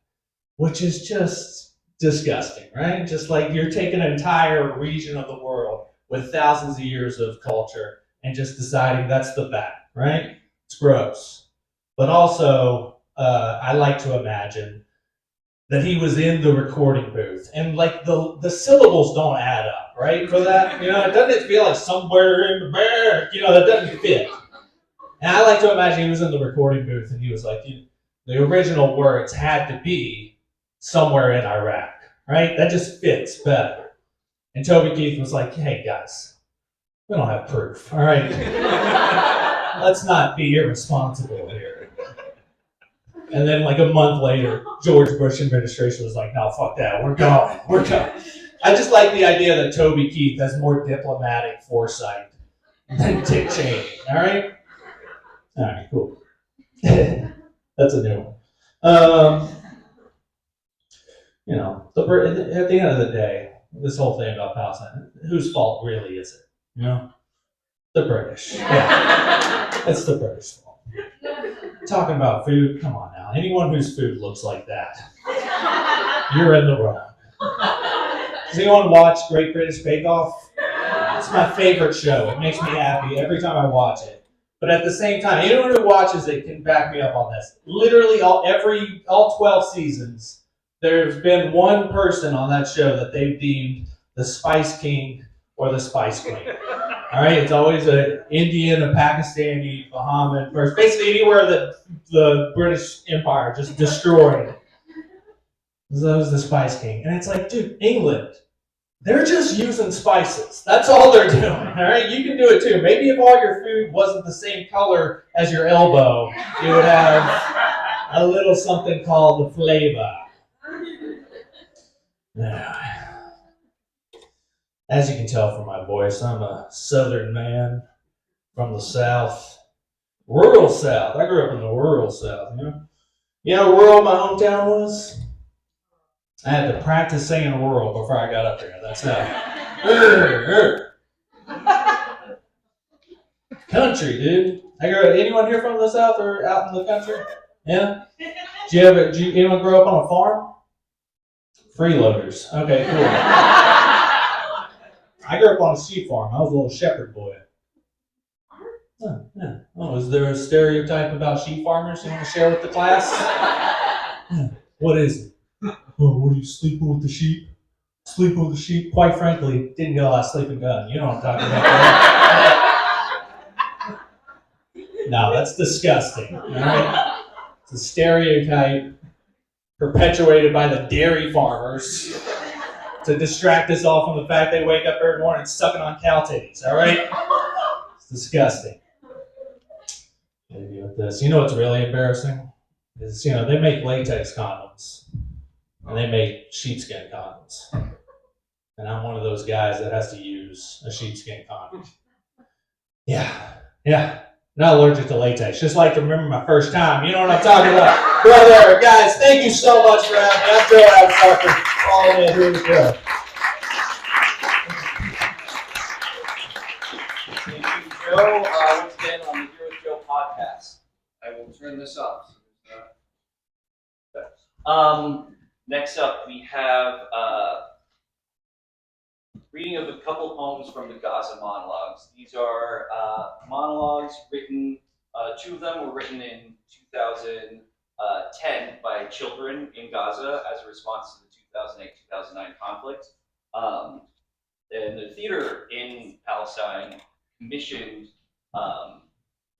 which is just disgusting, right? Just like you're taking an entire region of the world with thousands of years of culture and just deciding that's the back, right? It's gross. But also, I like to imagine that he was in the recording booth and like the syllables don't add up, right? For that, you know, it doesn't feel like somewhere in the back, you know, that doesn't fit. And I like to imagine he was in the recording booth and he was like, the original words had to be somewhere in Iraq, right? That just fits better. And Toby Keith was like, hey guys, we don't have proof, all right? Let's not be irresponsible here. And then like a month later, George Bush administration was like, no, fuck that, we're going. I just like the idea that Toby Keith has more diplomatic foresight than Dick Cheney, all right? All right, cool. That's a new one. You know, at the end of the day, this whole thing about Palestine, whose fault really is it? You know? The British. Yeah. It's the British fault. Talking about food, come on now. Anyone whose food looks like that, you're in the wrong. Does anyone watch Great British Bake Off? It's my favorite show. It makes me happy every time I watch it. But at the same time, anyone who watches it can back me up on this. Literally all 12 seasons, there's been one person on that show that they've deemed the Spice King or the Spice Queen. All right, it's always an Indian, a Pakistani, Bahamian person, basically anywhere that the British Empire just destroyed. That was the Spice King. And it's like, dude, England, they're just using spices. That's all they're doing, all right? You can do it too. Maybe if all your food wasn't the same color as your elbow, you would have a little something called the flavor. Yeah. As you can tell from my voice, I'm a Southern man. from the South. Rural South. I grew up in the rural South, you know? You know how rural my hometown was? I had to practice saying rural before I got up here. That's how. Country, dude. Anyone here from the South or out in the country? Yeah? Did anyone grow up on a farm? Freeloaders. Okay, cool. I grew up on a sheep farm. I was a little shepherd boy. Oh, yeah. Oh, is there a stereotype about sheep farmers you want to share with the class? Yeah. What is it? Oh, what are you sleeping with the sheep? Sleeping with the sheep? Quite frankly, didn't get a lot of sleeping done. You know what I'm talking about. Right? No, that's disgusting. All right? It's a stereotype perpetuated by the dairy farmers to distract us all from the fact they wake up every morning sucking on cow titties. All right? It's disgusting. Maybe with this. You know what's really embarrassing? Is, they make latex condoms. And they make sheepskin condoms. And I'm one of those guys that has to use a sheepskin condom. Yeah. Not allergic to latex. Just like to remember my first time. You know what I'm talking about? Brother, guys, thank you so much for having me. I'm Joe Parker. All in, here we go. Thank you, Joe. Once again, on the Here with Joe podcast. I will turn this up. Next up, we have reading of a couple poems from the Gaza monologues. These are monologues written, two of them were written in 2010 by children in Gaza as a response to the 2008-2009 conflict. And the theater in Palestine commissioned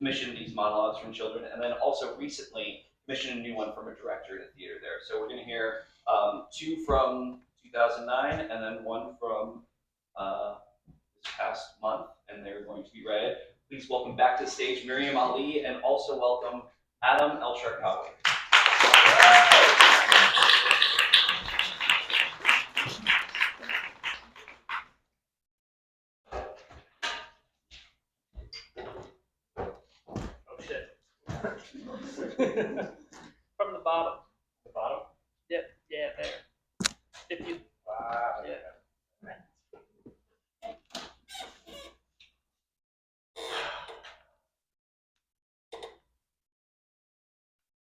these monologues from children, and then also recently commissioned a new one from a director in a theater there. So we're going to hear two from 2009 and then one from this past month, and they're going to be read. Please welcome back to the stage Miriam Ali, and also welcome Adam El-Sharkawi. Oh shit. From the bottom. The bottom? Yep, yeah, there. If you Wow. Yeah.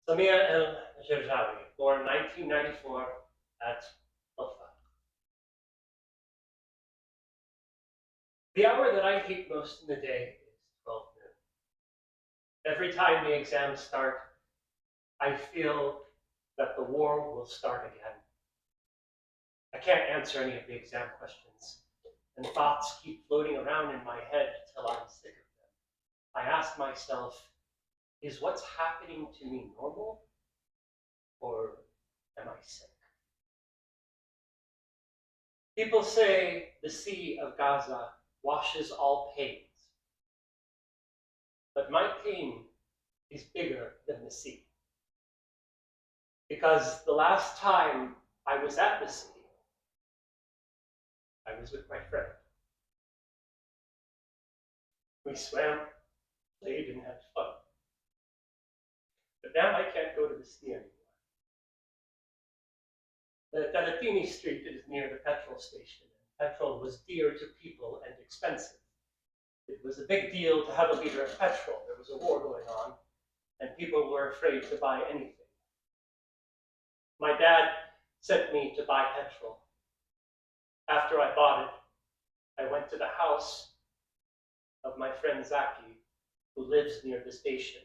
Samia El-Sharkawi, born 1994 at Ufa. The hour that I hate most in the day is 12 noon. Every time the exams start, I feel that the war will start again. I can't answer any of the exam questions, and thoughts keep floating around in my head till I'm sick of them. I ask myself, is what's happening to me normal, or am I sick? People say the Sea of Gaza washes all pains, but my pain is bigger than the sea. Because the last time I was at the sea, I was with my friend. We swam, played, and had fun. But now I can't go to the sea anymore. The Talatini Street is near the petrol station, and petrol was dear to people and expensive. It was a big deal to have a liter of petrol. There was a war going on, and people were afraid to buy anything. My dad sent me to buy petrol. After I bought it, I went to the house of my friend Zaki, who lives near the station.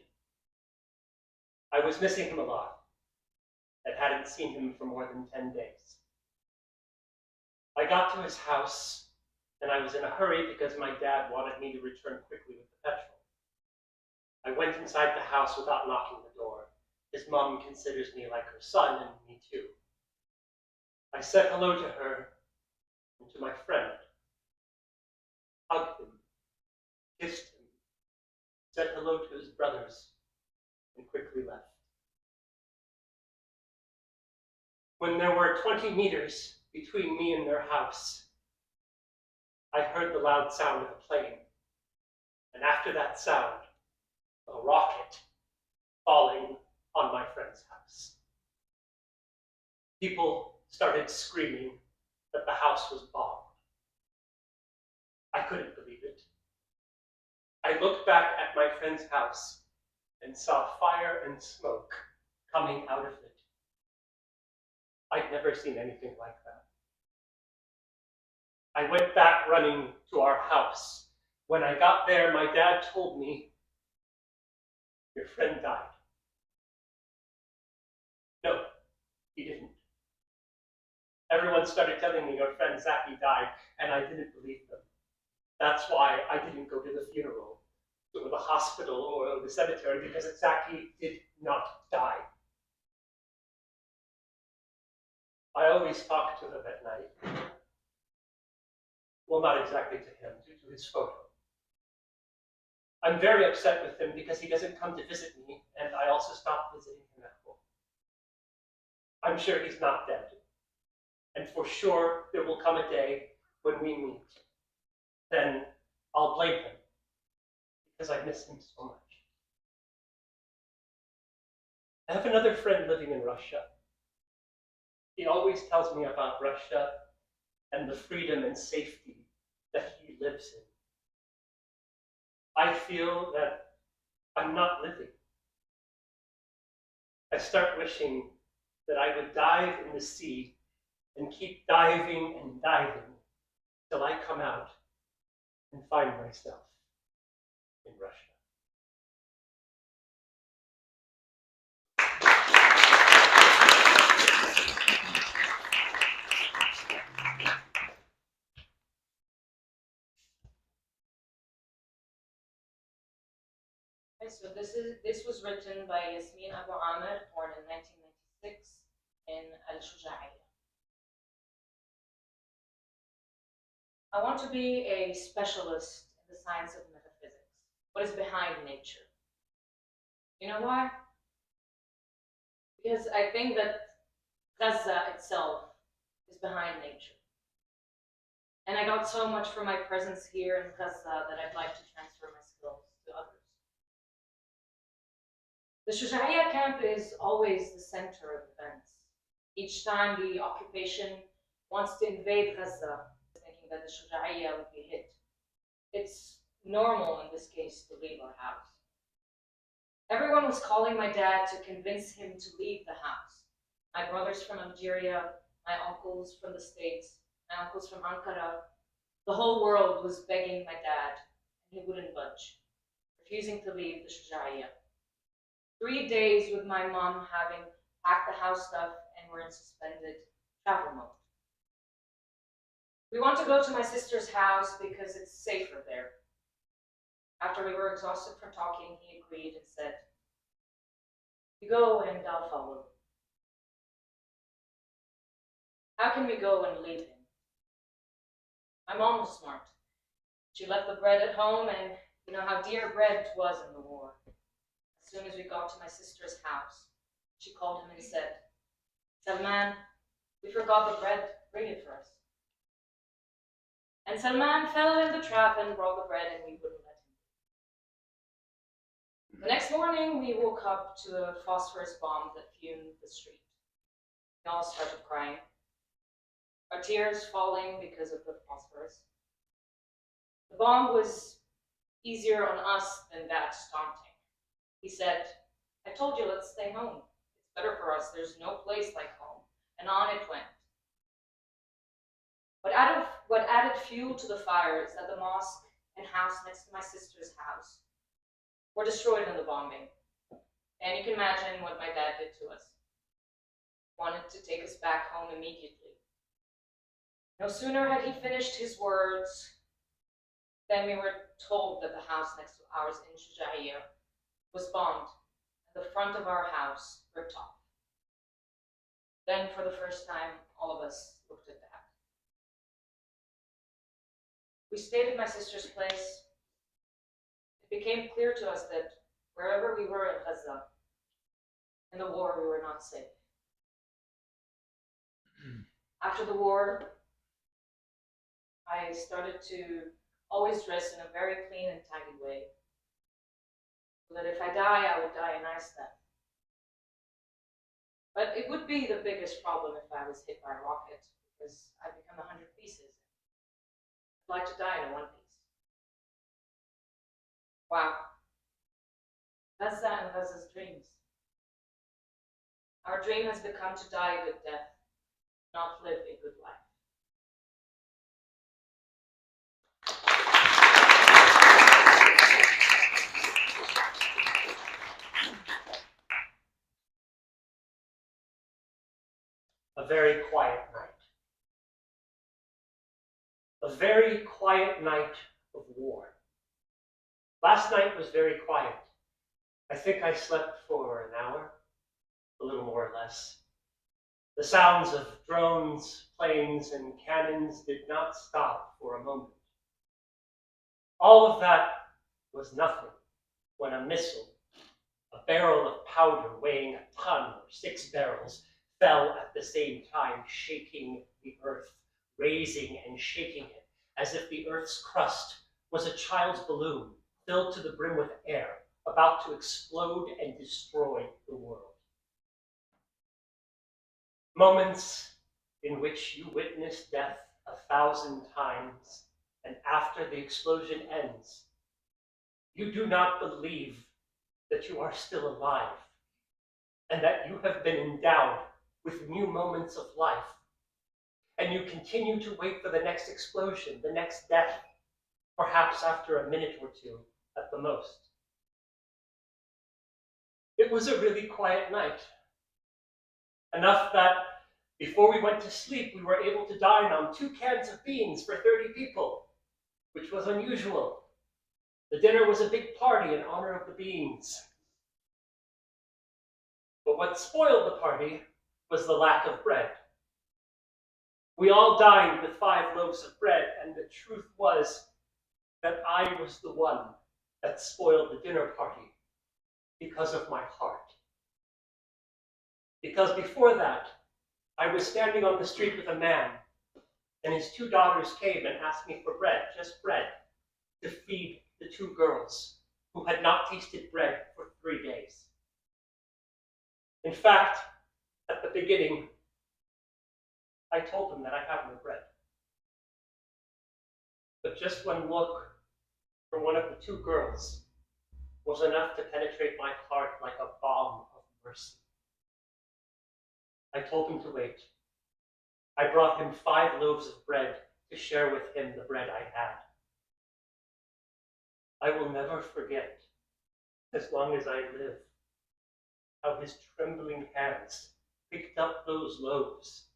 I was missing him a lot and hadn't seen him for more than 10 days. I got to his house, and I was in a hurry because my dad wanted me to return quickly with the petrol. I went inside the house without locking the door. His mom considers me like her son, and me too. I said hello to her and to my friend, hugged him, kissed him, said hello to his brothers, and quickly left. When there were 20 meters between me and their house, I heard the loud sound of a plane. And after that sound, a rocket falling on my friend's house. People started screaming that the house was bombed. I couldn't believe it. I looked back at my friend's house and saw fire and smoke coming out of it. I'd never seen anything like that. I went back running to our house. When I got there, my dad told me, "Your friend died." No, he didn't. Everyone started telling me your friend Zachy died, and I didn't believe them. That's why I didn't go to the funeral, or the hospital, or the cemetery, because Zachy did not die. I always talk to him at night. Well, not exactly to him, to his photo. I'm very upset with him because he doesn't come to visit me, and I also stopped visiting him at home. I'm sure he's not dead. And for sure, there will come a day when we meet. Then I'll blame him because I miss him so much. I have another friend living in Russia. He always tells me about Russia and the freedom and safety that he lives in. I feel that I'm not living. I start wishing that I would dive in the sea and keep diving and diving till I come out and find myself in Russia. Okay, so this was written by Yasmin Abu Amr, born in 1996 in Al-Shuja'iyya. I want to be a specialist in the science of metaphysics. What is behind nature? You know why? Because I think that Gaza itself is behind nature. And I got so much from my presence here in Gaza that I'd like to transfer my skills to others. The Shuja'iyya camp is always the center of events. Each time the occupation wants to invade Gaza, thinking that the Shuja'iyya would be hit. It's normal in this case to leave our house. Everyone was calling my dad to convince him to leave the house. My brothers from Algeria, my uncles from the States, my uncles from Ankara. The whole world was begging my dad, and he wouldn't budge, refusing to leave the Shuja'iyya. 3 days with my mom having packed the house stuff and we're in suspended travel mode. We want to go to my sister's house because it's safer there. After we were exhausted from talking, he agreed and said, "You go and I'll follow." How can we go and leave him? My mom was smart. She left the bread at home, and you know how dear bread was in the war. As soon as we got to my sister's house, she called him and said, "Salman, we forgot the bread. Bring it for us." And Salman fell in the trap and brought the bread, and we wouldn't let him. The next morning, we woke up to a phosphorus bomb that fumed the street. We all started crying, our tears falling because of the phosphorus. The bomb was easier on us than that taunting. He said, "I told you, let's stay home. It's better for us. There's no place like home." And on it went. What added fuel to the fire is that the mosque and house next to my sister's house were destroyed in the bombing. And you can imagine what my dad did to us. He wanted to take us back home immediately. No sooner had he finished his words than we were told that the house next to ours in Shuja'iyya was bombed and the front of our house ripped off. Then, for the first time, all of us looked at that. We stayed at my sister's place. It became clear to us that wherever we were in Gaza, in the war, we were not safe. After the war, I started to always dressed in a very clean and tidy way, so that if I die, I would die a nice death. But it would be the biggest problem if I was hit by a rocket, because I'd become 100 pieces. I'd like to die in one piece. Wow. That's that and Gaza's dreams. Our dream has become to die a good death, not live a good life. A very quiet night. A very quiet night of war. Last night was very quiet. I think I slept for an hour, a little more or less. The sounds of drones, planes, and cannons did not stop for a moment. All of that was nothing when a missile, a barrel of powder weighing a ton or 6 barrels, fell at the same time, shaking the earth, raising and shaking it, as if the earth's crust was a child's balloon filled to the brim with air, about to explode and destroy the world. Moments in which you witness death 1,000 times, and after the explosion ends, you do not believe that you are still alive, and that you have been endowed with new moments of life, and you continue to wait for the next explosion, the next death, perhaps after a minute or two at the most. It was a really quiet night. Enough that before we went to sleep, we were able to dine on 2 cans of beans for 30 people, which was unusual. The dinner was a big party in honor of the beans. But what spoiled the party was the lack of bread. We all dined with 5 loaves of bread, and the truth was that I was the one that spoiled the dinner party because of my heart. Because before that, I was standing on the street with a man, and his 2 daughters came and asked me for bread, just bread, to feed the 2 girls who had not tasted bread for 3 days. In fact, at the beginning, I told them that I have no bread. But just one look from one of the 2 girls was enough to penetrate my heart like a balm of mercy. I told him to wait. I brought him 5 loaves of bread to share with him the bread I had. I will never forget, as long as I live, how his trembling hands picked up those loaves,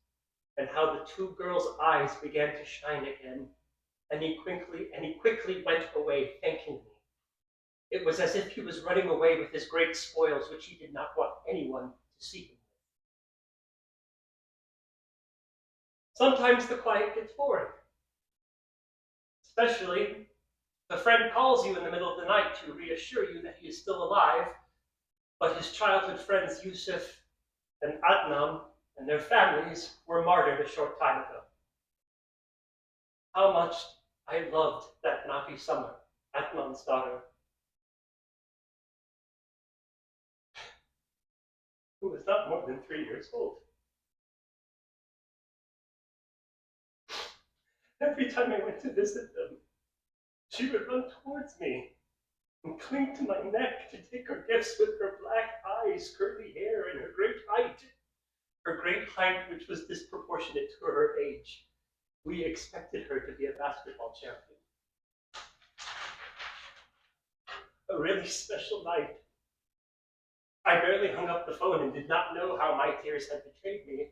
and how the 2 girls' eyes began to shine again, and he quickly went away thanking me. It was as if he was running away with his great spoils, which he did not want anyone to see him with. Sometimes the quiet gets boring, especially if a friend calls you in the middle of the night to reassure you that he is still alive, but his childhood friends Yusuf and Adnan and their families were martyred a short time ago. How much I loved that Nafi Summer, Adnan's daughter, who was not more than 3 years old. Every time I went to visit them, she would run towards me and cling to my neck to take her gifts with her black eyes, curly hair, and her great height. Her great height, which was disproportionate to her age. We expected her to be a basketball champion. A really special night. I barely hung up the phone and did not know how my tears had betrayed me.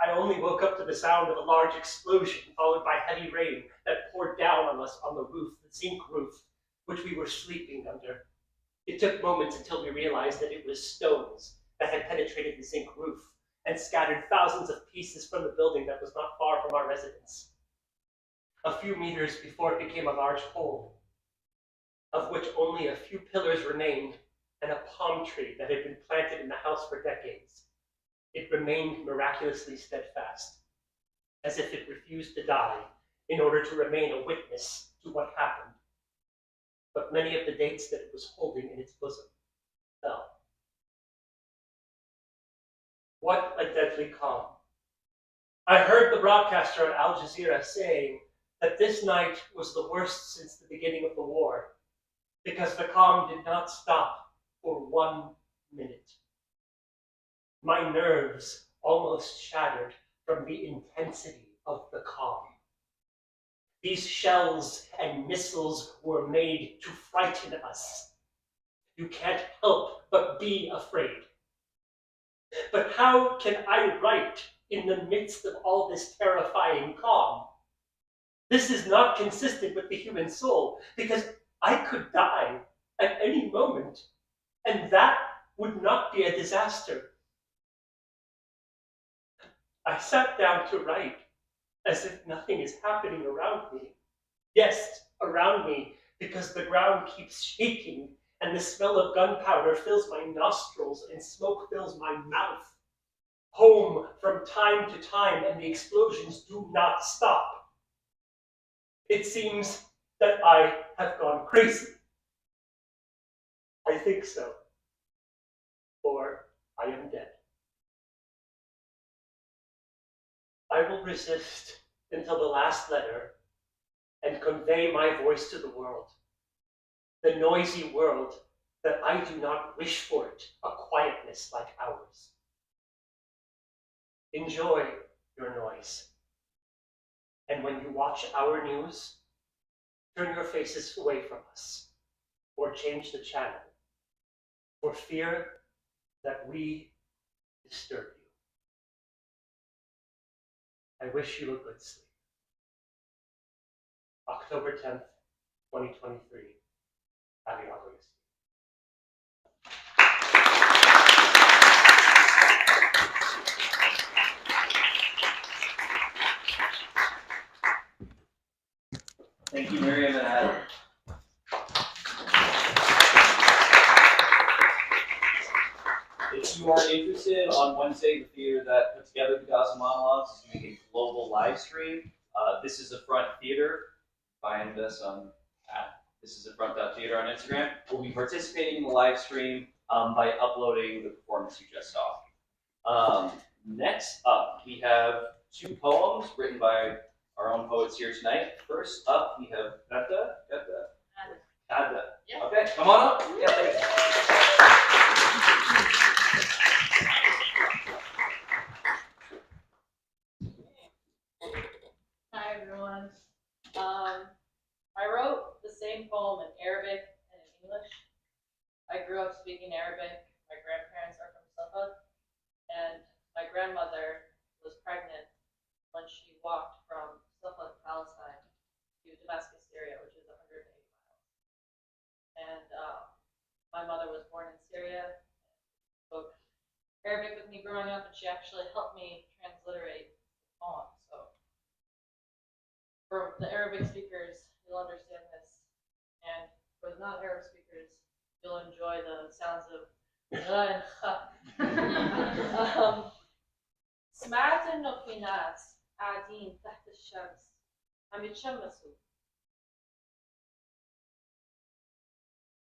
I only woke up to the sound of a large explosion, followed by heavy rain that poured down on us on the roof, the zinc roof, which we were sleeping under. It took moments until we realized that it was stones that had penetrated the zinc roof and scattered thousands of pieces from the building that was not far from our residence. A few meters before it became a large hole, of which only a few pillars remained and a palm tree that had been planted in the house for decades. It remained miraculously steadfast, as if it refused to die in order to remain a witness to what happened. But many of the dates that it was holding in its bosom fell. What a deadly calm. I heard the broadcaster on Al Jazeera saying that this night was the worst since the beginning of the war, because the calm did not stop for 1 minute. My nerves almost shattered from the intensity of the calm. These shells and missiles were made to frighten us. You can't help but be afraid. But how can I write in the midst of all this terrifying calm? This is not consistent with the human soul, because I could die at any moment, and that would not be a disaster. I sat down to write as if nothing is happening around me. Yes, around me, because the ground keeps shaking and the smell of gunpowder fills my nostrils and smoke fills my mouth. Home from time to time, and the explosions do not stop. It seems that I have gone crazy. I think so. Or I am dead. I will resist until the last letter and convey my voice to the world. The noisy world that I do not wish for it, a quietness like ours. Enjoy your noise. And when you watch our news, turn your faces away from us or change the channel for fear that we disturb you. I wish you a good sleep. October 10th, 2023. Happy holidays. Thank you, Miriam and Adam. If you are interested, on Wednesday, the theater that put together the Gaza monologues is doing a global live stream. This is a Front Theater. Find us on This is a Front.Theater on Instagram. We'll be participating in the live stream by uploading the performance you just saw. Next up, we have 2 poems written by our own poets here tonight. First up, we have Ada. Yeah. Okay, come on up. Yeah, thanks. Hi everyone. I wrote the same poem in Arabic and in English. I grew up speaking Arabic. My grandparents are from Suffolk, and my grandmother was pregnant when she walked from Suffolk, Palestine, to Damascus, Syria, which is 180 miles. And my mother was born in Syria, spoke Arabic with me growing up, and she actually helped me transliterate the poem. So for the Arabic speakers, you'll understand this, and for the non-Arab speakers, you'll enjoy the sounds of غ and خ. سمعت إنه في ناس قاعدين تحت الشمس عم يتشمسوا،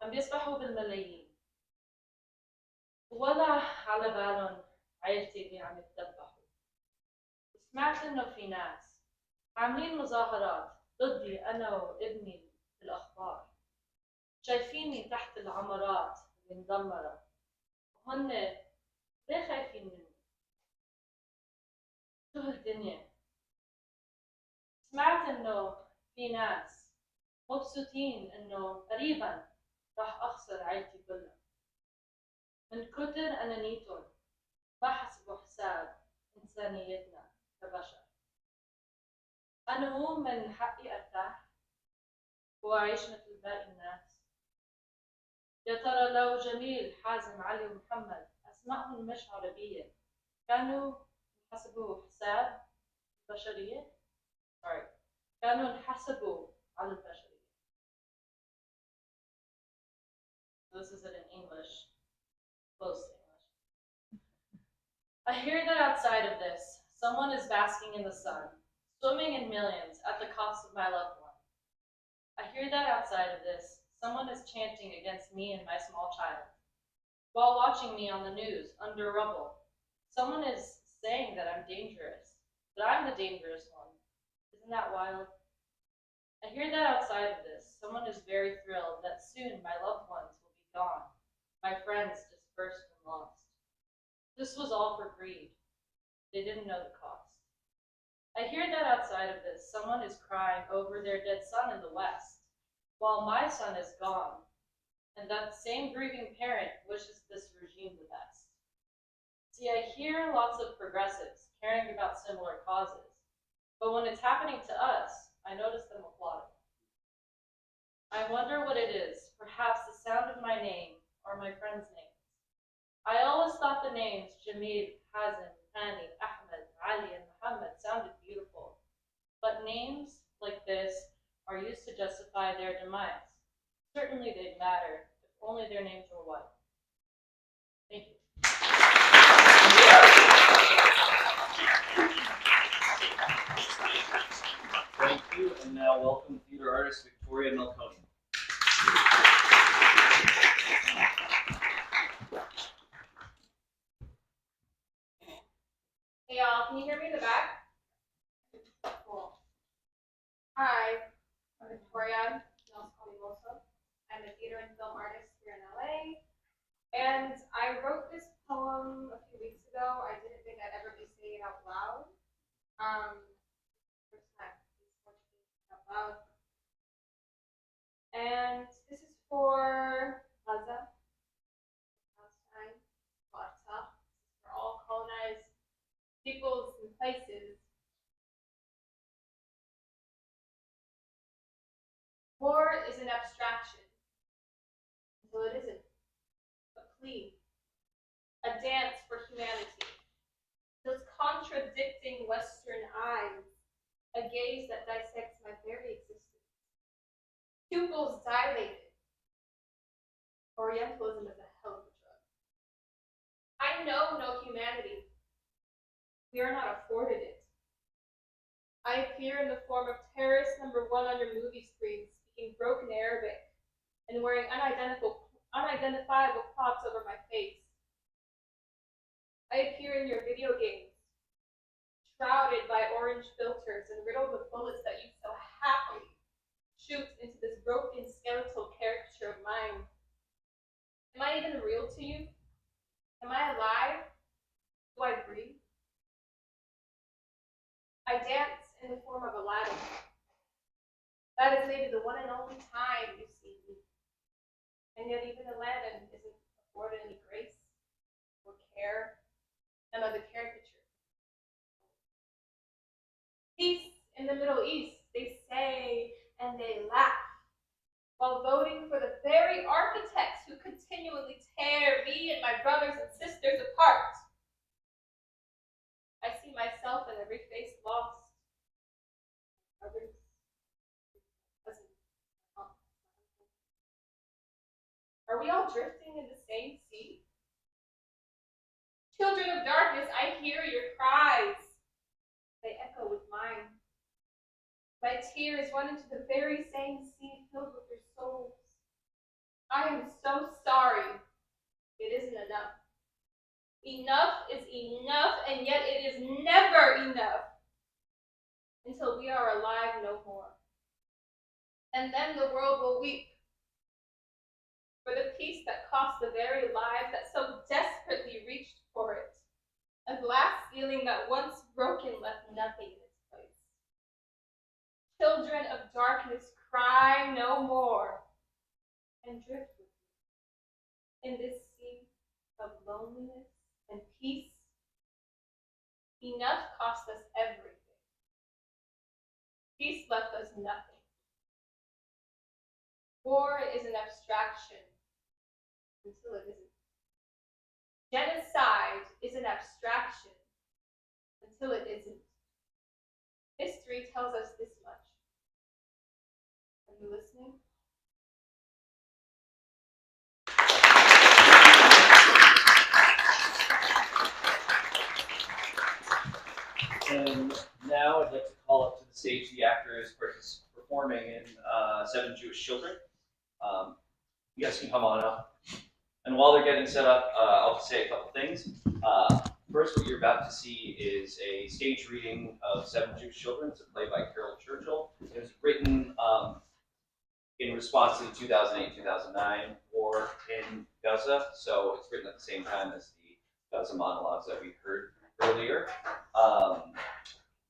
عم بيسبحوا بالملايين، ولا على بالهم عيلتي اللي عم يتذبحوا. سمعت إنه في ناس عاملين مظاهرات ضدي أنا وابني في الأخبار، شايفيني تحت العمارات المدمرة، وهن ليه خايفين مني؟ شو هالدنيا؟ سمعت إنه في ناس مبسوطين إنه قريباً راح أخسر عيلتي كلها، من كتر أنانيتهم ما حسبوا حساب إنسانيتنا كبشر. أنا مو من حقي أرتاح وأعيش مثل باقي الناس. يا ترى لو جميل، حازم، علي ومحمد أسمائهم مش عربية كانوا حسبوا حساب البشرية؟ كانوا انحسبوا على البشرية. This is it in English, close to English. I hear that outside of this, someone is basking in the sun, swimming in millions at the cost of my loved one. I hear that outside of this, someone is chanting against me and my small child. While watching me on the news, under rubble, someone is saying that I'm dangerous, that I'm the dangerous one. Isn't that wild? I hear that outside of this, someone is very thrilled that soon my loved ones will be gone, my friends dispersed and lost. This was all for greed. They didn't know the cost. I hear that outside of this, someone is crying over their dead son in the West, while my son is gone, and that same grieving parent wishes this regime the best. See, I hear lots of progressives caring about similar causes, but when it's happening to us, I notice them applauding. I wonder what it is, perhaps the sound of my name or my friends' names. I always thought the names Jamil, Hazem, Hani, Ahmed, Ali, and Muhammad sounded beautiful, but names like this are used to justify their demise. Certainly they'd matter if only their names were white. Thank you. Thank you, and now welcome theater artist Victoria Milconi. Hey y'all, can you hear me in the back? Cool. Hi, I'm Victoria. You also call me Mosa. I'm a theater and film artist here in LA. And I wrote this poem a few weeks ago. I didn't think I'd ever be saying it out loud. First time out loud. And this is for Gaza, Palestine, Gaza, for all colonized peoples and places. War is an abstraction until it isn't. A plea, a dance for humanity. Those contradicting Western eyes, a gaze that dissects my very existence. Pupils dilated. Orientalism is a hell of a drug. I know no humanity. We are not afforded it. I appear in the form of terrorist number 1 on your movie screen, speaking broken Arabic and wearing unidentifiable props over my face. I appear in your video games, shrouded by orange filters and riddled with bullets that you so happily shoot into this broken skeletal caricature of mine. Am I even real to you? Am I alive? Do I breathe? I dance in the form of Aladdin. That is maybe the one and only time you see me. And yet even Aladdin isn't afforded any grace or care and of the caricature. Peace in the Middle East, they say and they laugh, while voting for the very architects who continually tear me and my brothers and sisters apart. I see myself in every face lost. Brothers, cousins, are we all drifting in the same sea? Children of darkness, I hear your cries. They echo with mine. My tears run into the very same sea filled with your souls. I am so sorry. It isn't enough. Enough is enough, and yet it is never enough until we are alive no more. And then the world will weep for the peace that cost the very lives that so desperately reached for it. A glass ceiling that once broken left nothing in its place. Children of darkness, cry no more and drift with me in this sea of loneliness and peace. Enough cost us everything. Peace left us nothing. War is an abstraction until it isn't. Genocide is an abstraction until it isn't. History tells us this much. Are you listening? And now I'd like to to call up to the stage the actors performing in Seven Jewish Children. You guys can come on up. And while they're getting set up, I'll just say a couple things. First, what you're about to see is a stage reading of Seven Jewish Children. It's a play by Caryl Churchill. It was written in response to the 2008-2009 war in Gaza, so it's written at the same time as the Gaza monologues that we heard earlier.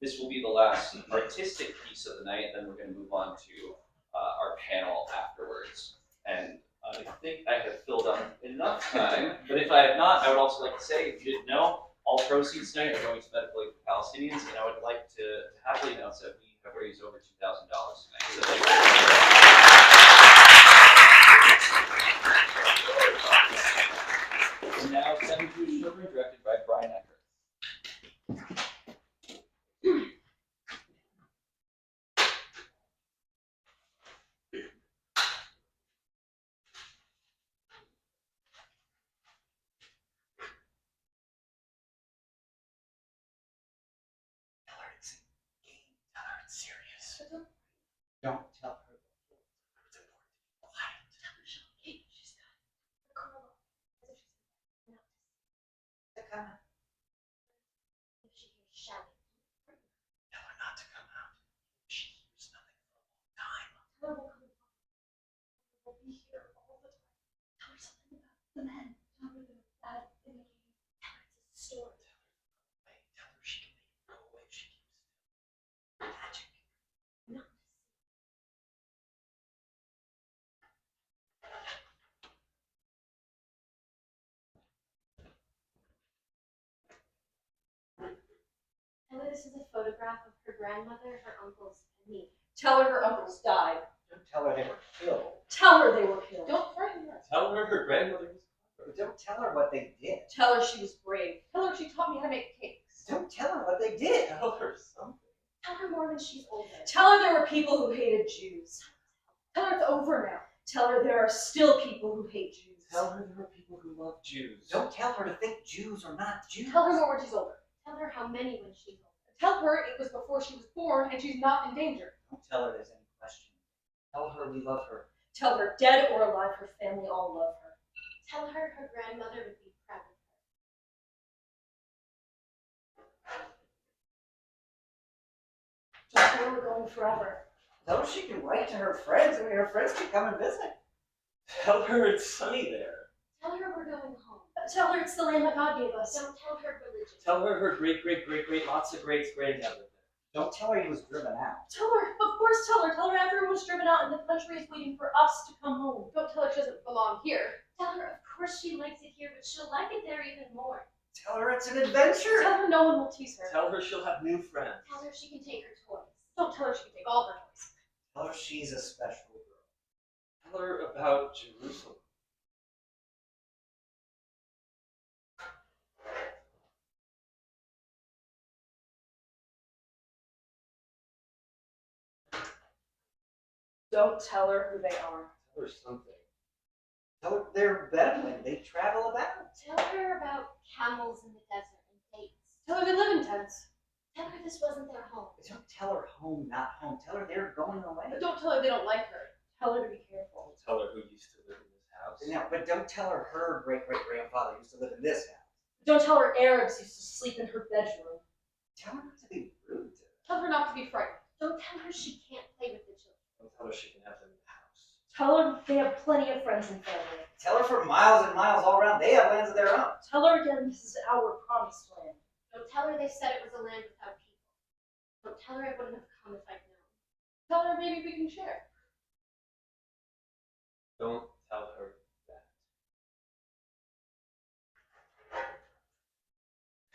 This will be the last artistic piece of the night, then we're going to move on to our panel afterwards. And I think I have filled up enough time, but if I have not, I would also like to say, if you didn't know, all proceeds tonight are going to medical aid for Palestinians, and I would like to happily announce that we have raised over $2,000 tonight. So thank you. And now, Seven Jewish Children, directed by Brian Ecker. Don't tell her. It's important. Quiet. Tell her she'll keep. She's got Carla. As if she's not to come out. If she hears shouting. Tell her not to come out. She hears nothing for a long time. Tell her we'll come and we'll be here all the time. Tell her something about the men. Tell her they're bad in the game. Tell her it's a story. Tell her she can make it go away if she keeps still. Magic. No. Tell her this is a photograph of her grandmother, her uncles, and me. Tell her her uncles died. Don't tell her they were killed. Tell her they were killed. Don't frighten her. Tell her her grandmother was. Don't tell her what they did. Tell her she was brave. Tell her she taught me how to make cakes. Don't tell her what they did. Tell her something. Tell her more when she's older. Tell her there were people who hated Jews. Tell her it's over now. Tell her there are still people who hate Jews. Tell her there are people who love Jews. Don't tell her to think Jews are not Jews. Tell her more when she's older. Tell her how many when she's older. Tell her it was before she was born and she's not in danger. Don't tell her there's any question. Tell her we love her. Tell her, dead or alive, her family all love her. Tell her her grandmother would be proud of her. Just tell her we're going forever. Tell her she can write to her friends. I mean, her friends can come and visit. Tell her it's sunny there. Tell her we're going home. Tell her it's the land that God gave us. Don't tell her religion. Tell her her great, lots of greats granddad lived there. Don't tell her he was driven out. Tell her, of course tell her. Tell her everyone was driven out and the country is waiting for us to come home. Don't tell her she doesn't belong here. Tell her of course she likes it here, but she'll like it there even more. Tell her it's an adventure. Tell her no one will tease her. Tell her she'll have new friends. Tell her she can take her toys. Don't tell her she can take all her toys. Tell her she's a special girl. Tell her about Jerusalem. Don't tell her who they are. Tell her something. Tell her they're Bedouin. They travel about. Tell her about camels in the desert and dates. Tell her they live in tents. Tell her this wasn't their home. Don't tell her home, not home. Tell her they're going away. But don't tell her they don't like her. Tell her to be careful. Tell her who used to live in this house. No, but don't tell her her great-great-grandfather used to live in this house. Don't tell her Arabs used to sleep in her bedroom. Tell her not to be rude to her. Tell her not to be frightened. Don't tell her she can't play with the children. Don't tell her she can have them in the house. Tell her they have plenty of friends and family. Tell her for miles and miles all around, they have lands of their own. Tell her again this is our promised land. Don't tell her they said it was a land without people. Don't tell her I wouldn't have come if I'd known. Tell her maybe we can share. Don't tell her that.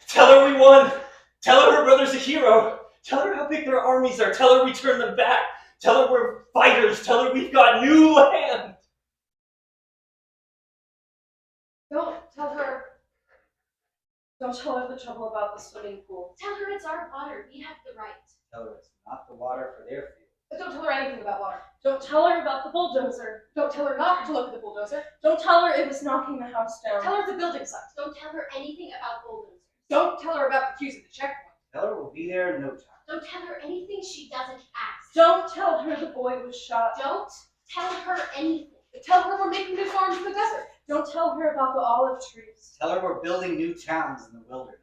Tell her we won! Tell her her brother's a hero! Tell her how big their armies are! Tell her we turn them back! Tell her we're fighters! Tell her we've got new land! Don't tell her the trouble about the swimming pool. Tell her it's our water. We have the right. Tell her it's not the water for their field. But don't tell her anything about water. Don't tell her about the bulldozer. Don't tell her not to look at the bulldozer. Don't tell her it was knocking the house down. Tell her it's a building site. Don't tell her anything about bulldozers. Don't tell her about the queues at the checkpoint. Tell her we'll be there in no time. Don't tell her anything she doesn't ask. Don't tell her the boy was shot. Don't tell her anything. Tell her we're making new farms in the desert. Don't tell her about the olive trees. Tell her we're building new towns in the wilderness.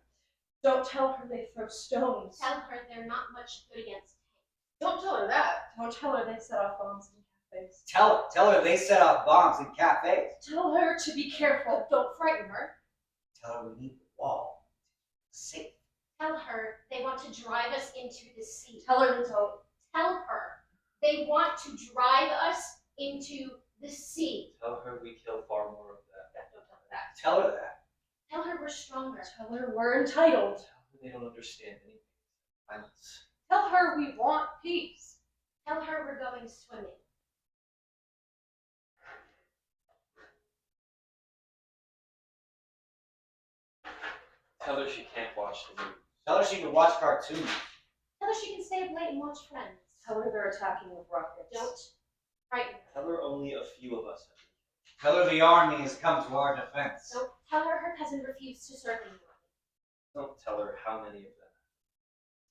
Don't tell her they throw stones. Tell her they're not much good against tanks. Don't tell her that. Don't tell her they set off bombs in cafes. Tell her they set off bombs in cafes. Tell her to be careful. Don't frighten her. Tell her we need the wall. Safe. Tell her they want to drive us into the sea. Tell her to don't. Tell her they want to drive us into the sea. Tell her we kill far more of that. Don't tell her that. Tell her that. Tell her we're stronger. Tell her we're entitled. Tell her they don't understand anything. Violence. Tell her we want peace. Tell her we're going swimming. Tell her she can't watch the movie. Tell her she can watch cartoons. Tell her she can stay up late and watch Friends. Tell her they're attacking with rockets. Don't frighten her. Tell her only a few of us have been killed. Tell her the army has come to our defense. Don't tell her her cousin refused to serve in the army. Don't tell her how many of them.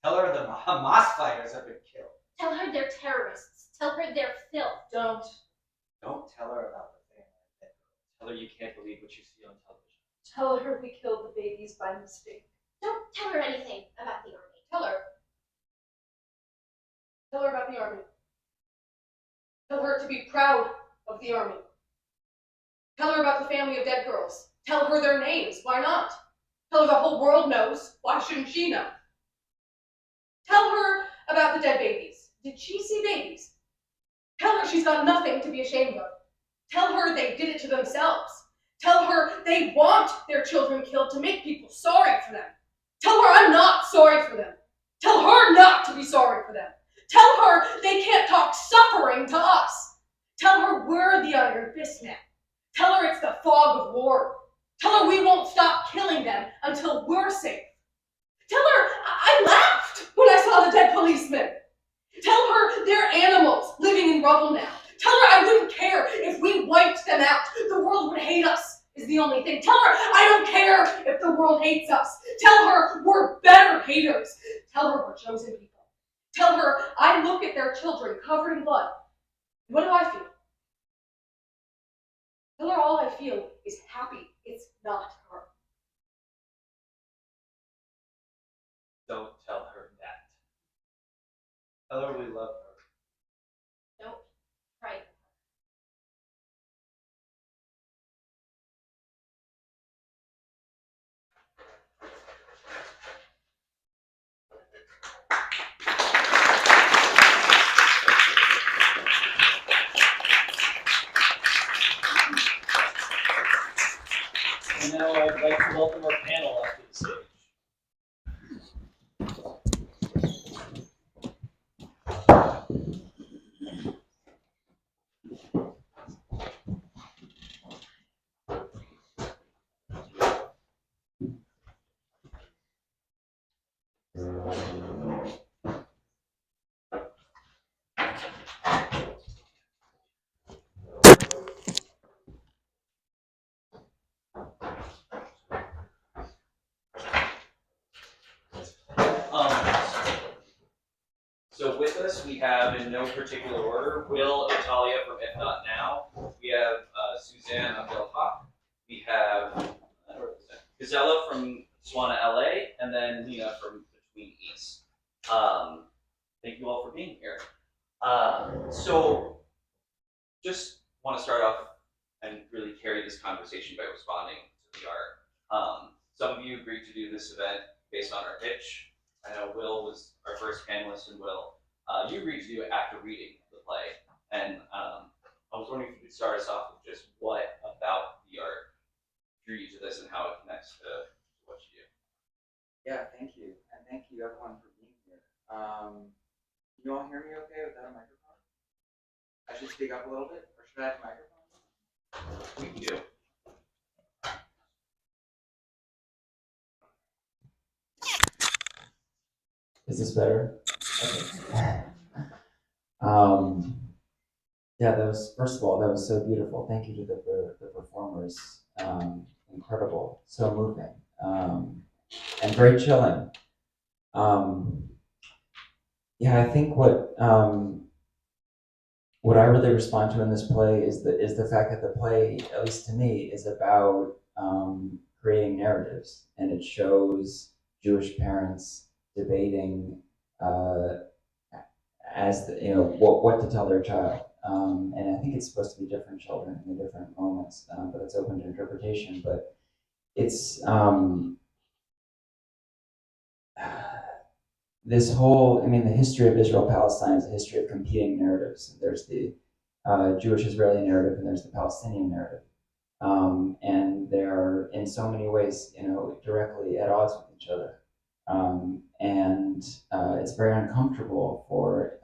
Tell her the Hamas fighters have been killed. Tell her they're terrorists. Tell her they're filth. Don't. Don't tell her about the family. Tell her you can't believe what you see on television. Tell her we killed the babies by mistake. Don't tell her anything about the army. Tell her. Tell her about the army. Tell her to be proud of the army. Tell her about the family of dead girls. Tell her their names. Why not? Tell her the whole world knows. Why shouldn't she know? Tell her about the dead babies. Did she see babies? Tell her she's got nothing to be ashamed of. Tell her they did it to themselves. Tell her they want their children killed to make people sorry for them. Tell her I'm not sorry for them. Tell her not to be sorry for them. Tell her they can't talk suffering to us. Tell her we're the Iron Fist now. Tell her it's the fog of war. Tell her we won't stop killing them until we're safe. Tell her I laughed when I saw the dead policemen. Tell her they're animals living in rubble now. Tell her I wouldn't care if we wiped them out. The world would hate us is the only thing. Tell her I don't care if the world hates us. Tell her we're better haters. Tell her we're chosen people. Tell her I look at their children covered in blood. What do I feel? Tell her all I feel is happy. It's not her. Don't tell her that. Tell her we love her. Don't frighten her. And now I'd like to welcome our panel up to the stage. So with us, we have, in no particular order, Will Italia from If Not Now. We have Suzanne Abdelhak. We have Gazella from Swana LA, and then Lena from Between East. Thank you all for being here. So just want to start off and really carry this conversation by responding to the art. Some of you agreed to do this event based on our pitch. I know Will was our first panelist, and Will, you agreed to do it after reading the play. And I was wondering if you could start us off with just what about the art drew you to this and how it connects to what you do. Yeah, thank you. And thank you everyone for being here. Can you all hear me okay without a microphone? I should speak up a little bit, or should I have a microphone? We can do. Is this better? Okay. Yeah, that was, first of all, that was so beautiful. Thank you to the performers. Incredible, so moving, and very chilling. Yeah, I think what I really respond to in this play is the fact that the play, at least to me, is about creating narratives, and it shows Jewish parents debating as what to tell their child. And I think it's supposed to be different children in different moments, but it's open to interpretation. But it's this whole, I mean, the history of Israel Palestine is a history of competing narratives. There's the Jewish Israeli narrative, and there's the Palestinian narrative. And they're in so many ways, directly at odds with each other. And it's very uncomfortable for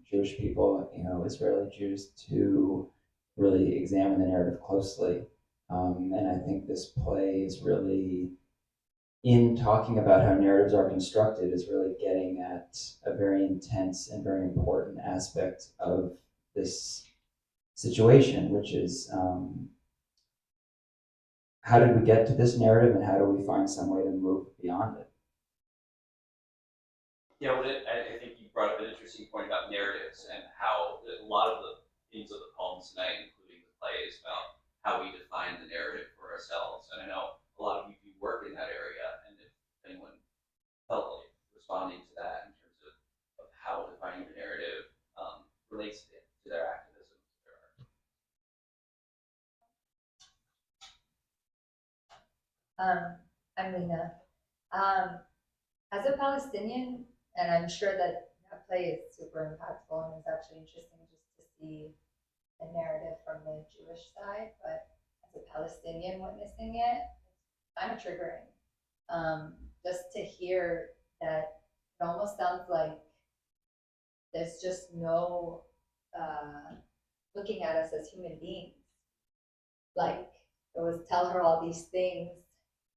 Jewish people, Israeli Jews, to really examine the narrative closely. And I think this play is really, in talking about how narratives are constructed, is really getting at a very intense and very important aspect of this situation, which is how did we get to this narrative, and how do we find some way to move beyond it? Yeah, well, I think you brought up an interesting point about narratives and how a lot of the themes of the poems tonight, including the play, is about how we define the narrative for ourselves. And I know a lot of you do work in that area, and if anyone felt like responding to that in terms of how defining the narrative relates to their activism, to their art. I'm Lena. As a Palestinian, and I'm sure that play is super impactful, and it's actually interesting just to see the narrative from the Jewish side, but as a Palestinian witnessing it, it's kind of triggering. Just to hear that it almost sounds like there's just no looking at us as human beings. Like it was tell her all these things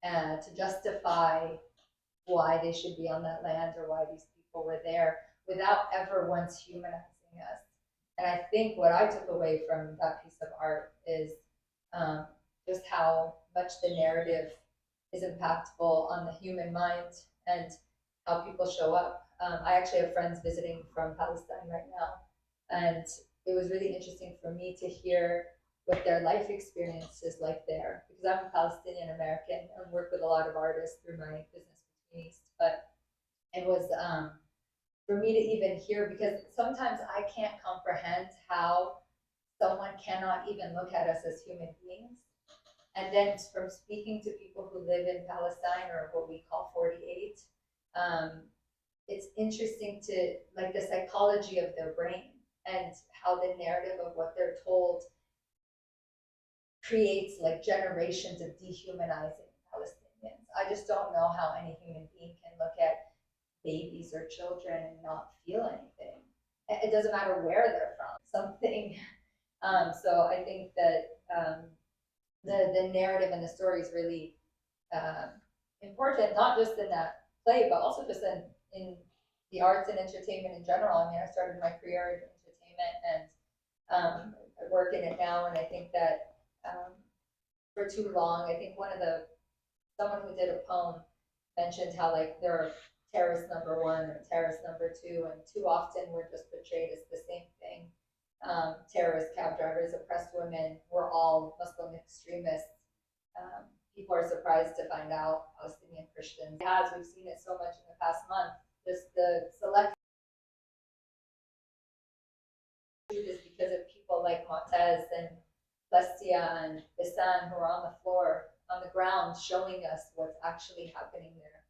to justify why they should be on that land or why these people were there without ever once humanizing us. And I think what I took away from that piece of art is just how much the narrative is impactful on the human mind and how people show up. I actually have friends visiting from Palestine right now, and it was really interesting for me to hear what their life experience is like there, because I'm a Palestinian American and work with a lot of artists through my business with East. But it was for me to even hear, because sometimes I can't comprehend how someone cannot even look at us as human beings. And then from speaking to people who live in Palestine, or what we call 48, it's interesting to like the psychology of their brain and how the narrative of what they're told creates like generations of dehumanizing Palestinians. I just don't know how any human being can look at babies or children and not feel anything. It doesn't matter where they're from, something. So I think that the narrative and the story is really important, not just in that play, but also just in the arts and entertainment in general. I mean, I started my career in entertainment, and I work in it now, and I think that for too long, I think someone who did a poem mentioned how like there are terrorist number one or terrorist number two, and too often we're just portrayed as the same thing. Terrorists, cab drivers, oppressed women, we're all Muslim extremists. People are surprised to find out Palestinian Christians. We've seen it so much in the past month. Just the select is because of people like Montez and Lestia and Bisan, who are on the floor, on the ground, showing us what's actually happening there.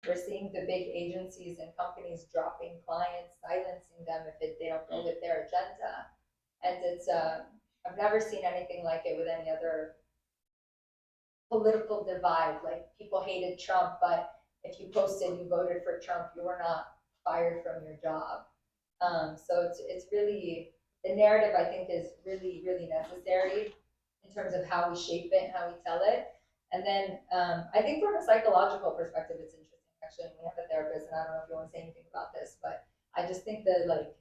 We're seeing the big agencies and companies dropping clients, silencing them if they don't go with their agenda. And it's, I've never seen anything like it with any other political divide. Like people hated Trump, but if you posted you voted for Trump, you were not fired from your job. So it's really, the narrative I think is really, really necessary in terms of how we shape it and how we tell it. And then I think from a psychological perspective, it's interesting. Actually, we have a therapist, and I don't know if you want to say anything about this, but I just think that like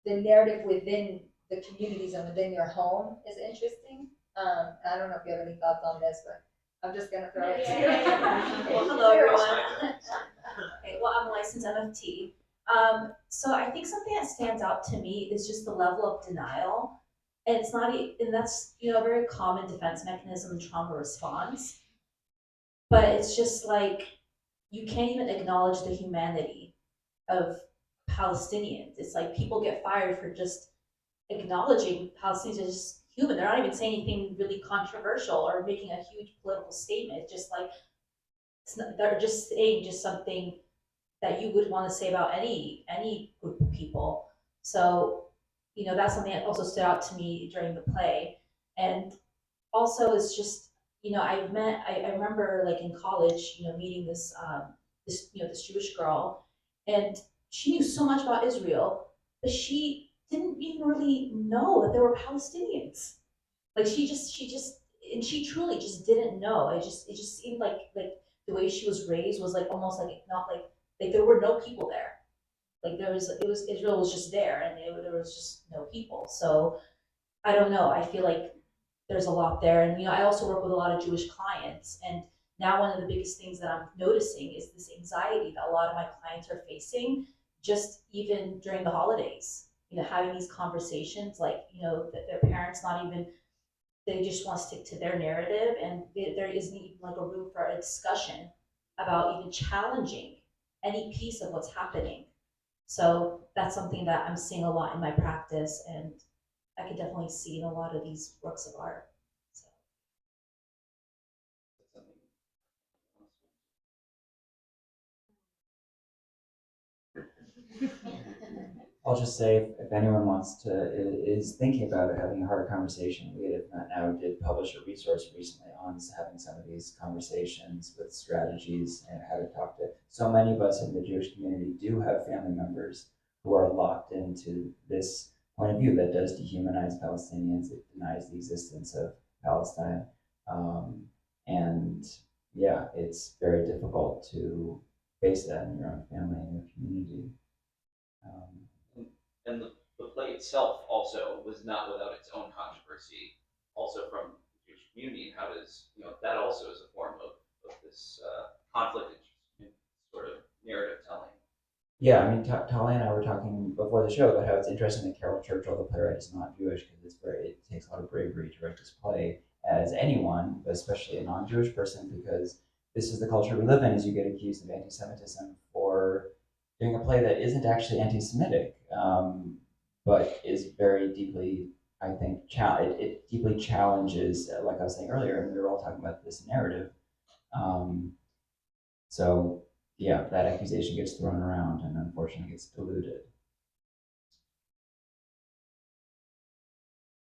the narrative within the communities and within your home is interesting. I don't know if you have any thoughts on this, but I'm just gonna throw it to Yeah, you. yeah, Well, hello everyone. Okay, well, I'm a licensed MFT. So I think something that stands out to me is just the level of denial. And it's not, and that's, a very common defense mechanism in trauma response. But it's just like, you can't even acknowledge the humanity of Palestinians. It's like people get fired for just acknowledging Palestinians as just human. They're not even saying anything really controversial or making a huge political statement. It's just like, they're just saying just something that you would want to say about any group of people. So, that's something that also stood out to me during the play. And also it's just, I remember like in college, meeting this Jewish girl, and she knew so much about Israel, but she didn't even really know that there were Palestinians. Like and she truly just didn't know. It just seemed like the way she was raised was like almost like not like there were no people there. Like Israel was just there, and there was just no people. So I don't know. I feel like there's a lot there, and I also work with a lot of Jewish clients, and now one of the biggest things that I'm noticing is this anxiety that a lot of my clients are facing, just even during the holidays. Having these conversations, like that their parents not even, they just want to stick to their narrative, and there isn't even like a room for a discussion about even challenging any piece of what's happening. So that's something that I'm seeing a lot in my practice, and I can definitely see in a lot of these works of art. So. I'll just say, if anyone is thinking about it, having a hard conversation, we had, if not now, did publish a resource recently on having some of these conversations with strategies and how to talk to. So many of us in the Jewish community do have family members who are locked into this point of view that does dehumanize Palestinians. It denies the existence of Palestine. And yeah, it's very difficult to face that in your own family and your community. And the play itself also was not without its own controversy, also from the Jewish community, and how does, that also is a form of this conflict and sort of narrative telling. Yeah, I mean, Tali and I were talking before the show about how it's interesting that Caryl Churchill, the playwright, is not Jewish, because it takes a lot of bravery to write this play as anyone, but especially a non-Jewish person, because this is the culture we live in. Is you get accused of anti-Semitism for doing a play that isn't actually anti-Semitic, but is very deeply, I think, it deeply challenges, like I was saying earlier, and we were all talking about this narrative. So yeah, that accusation gets thrown around and unfortunately gets diluted.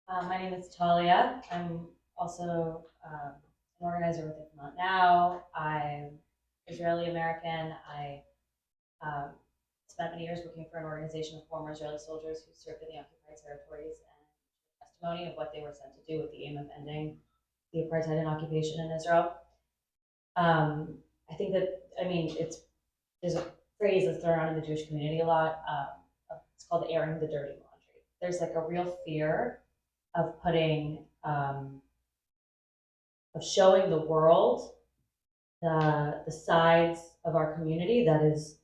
My name is Talia. I'm also an organizer with If Not Now. I'm Israeli American. I spent many years working for an organization of former Israeli soldiers who served in the occupied territories, and testimony of what they were sent to do with the aim of ending the apartheid and occupation in Israel. I think that, there's a phrase that's thrown around in the Jewish community a lot. It's called airing the dirty laundry. There's like a real fear of putting, of showing the world the sides of our community that is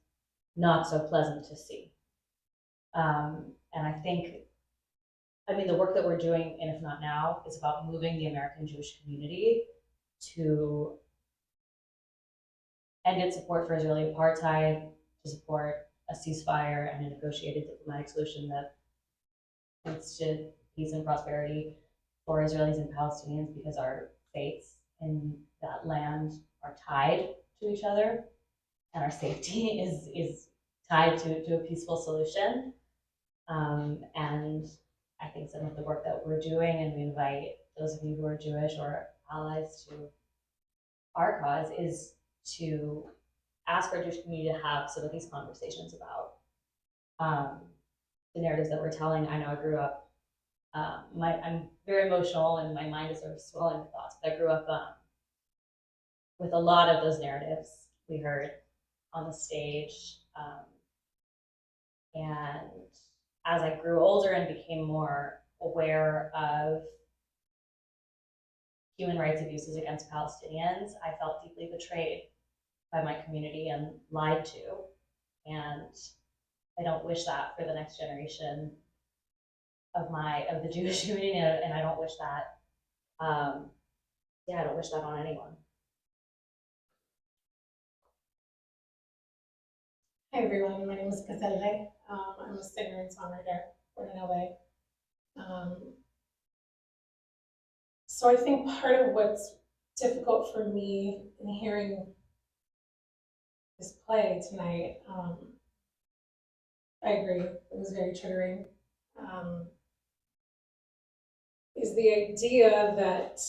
not so pleasant to see. And I think, the work that we're doing in If Not Now is about moving the American Jewish community to end its support for Israeli apartheid, to support a ceasefire and a negotiated diplomatic solution that leads to peace and prosperity for Israelis and Palestinians, because our fates in that land are tied to each other, and our safety is tied to a peaceful solution. And I think some of the work that we're doing, and we invite those of you who are Jewish or allies to our cause, is to ask our Jewish community to have some of these conversations about the narratives that we're telling. I know I grew up, I'm very emotional and my mind is sort of swelling with thoughts, but I grew up with a lot of those narratives we heard on the stage. And as I grew older and became more aware of human rights abuses against Palestinians, I felt deeply betrayed by my community and lied to. And I don't wish that for the next generation of the Jewish community, and I don't wish that, I don't wish that on anyone. Hi everyone, my name is Everleigh. I'm a singer and songwriter born in LA. So I think part of what's difficult for me in hearing this play tonight, I agree, it was very triggering, is the idea that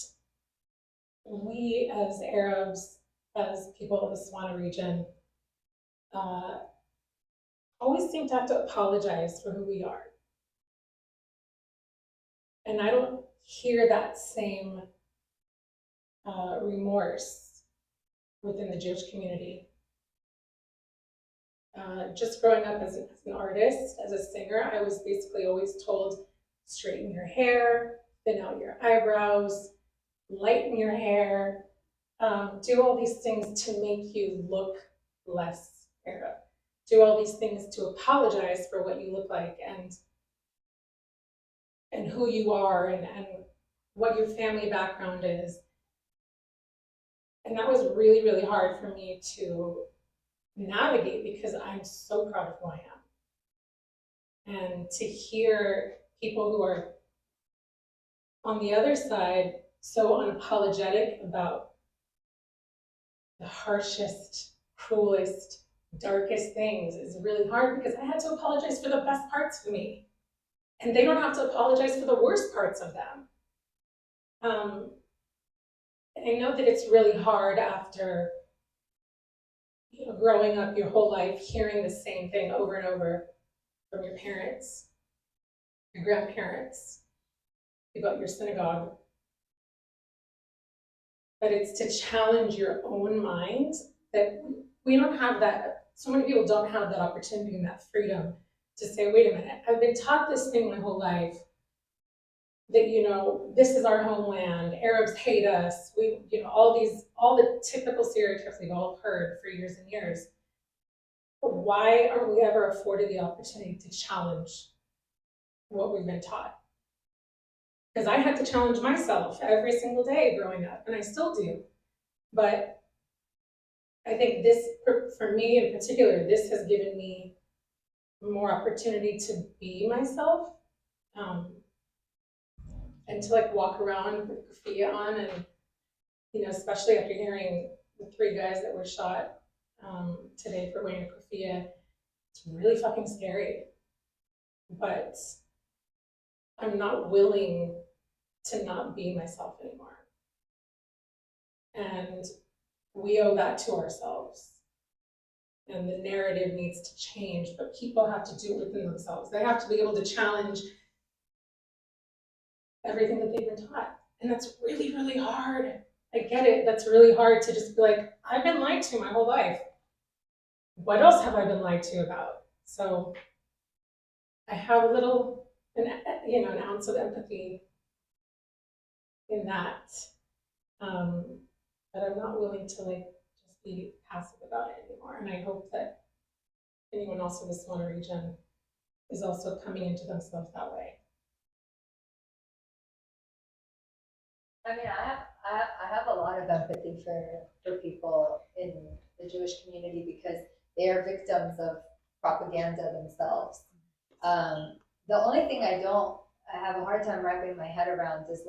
we as Arabs, as people of the Swana region, always seem to have to apologize for who we are. And I don't hear that same remorse within the Jewish community. Just growing up as an artist, as a singer, I was basically always told, straighten your hair, thin out your eyebrows, lighten your hair, do all these things to make you look less Arab. Do all these things to apologize for what you look like and who you are and what your family background is. And that was really, really hard for me to navigate because I'm so proud of who I am. And to hear people who are on the other side so unapologetic about the harshest, cruelest, darkest things is really hard because I had to apologize for the best parts of me. And they don't have to apologize for the worst parts of them. And I know that it's really hard after growing up your whole life, hearing the same thing over and over from your parents, your grandparents, about your synagogue. But it's to challenge your own mind that we don't have that, so many people don't have that opportunity and that freedom to say, wait a minute, I've been taught this thing my whole life, that, this is our homeland, Arabs hate us, all the typical stereotypes we've all heard for years and years. But why aren't we ever afforded the opportunity to challenge what we've been taught? Because I had to challenge myself every single day growing up, and I still do. But I think this, for me in particular, this has given me more opportunity to be myself, and to walk around with graffiti on, and especially after hearing the 3 guys that were shot today for wearing a graffiti, it's really fucking scary. But I'm not willing to not be myself anymore. And we owe that to ourselves. And the narrative needs to change, but people have to do it within themselves. They have to be able to challenge everything that they've been taught. And that's really, really hard. I get it. That's really hard to just be like, I've been lied to my whole life. What else have I been lied to about? So I have a little, an ounce of empathy in that. But I'm not willing to just be passive about it anymore. And I hope that anyone else in the Swana region is also coming into themselves that way. I mean, I have a lot of empathy for people in the Jewish community because they are victims of propaganda themselves. The only thing I have a hard time wrapping my head around is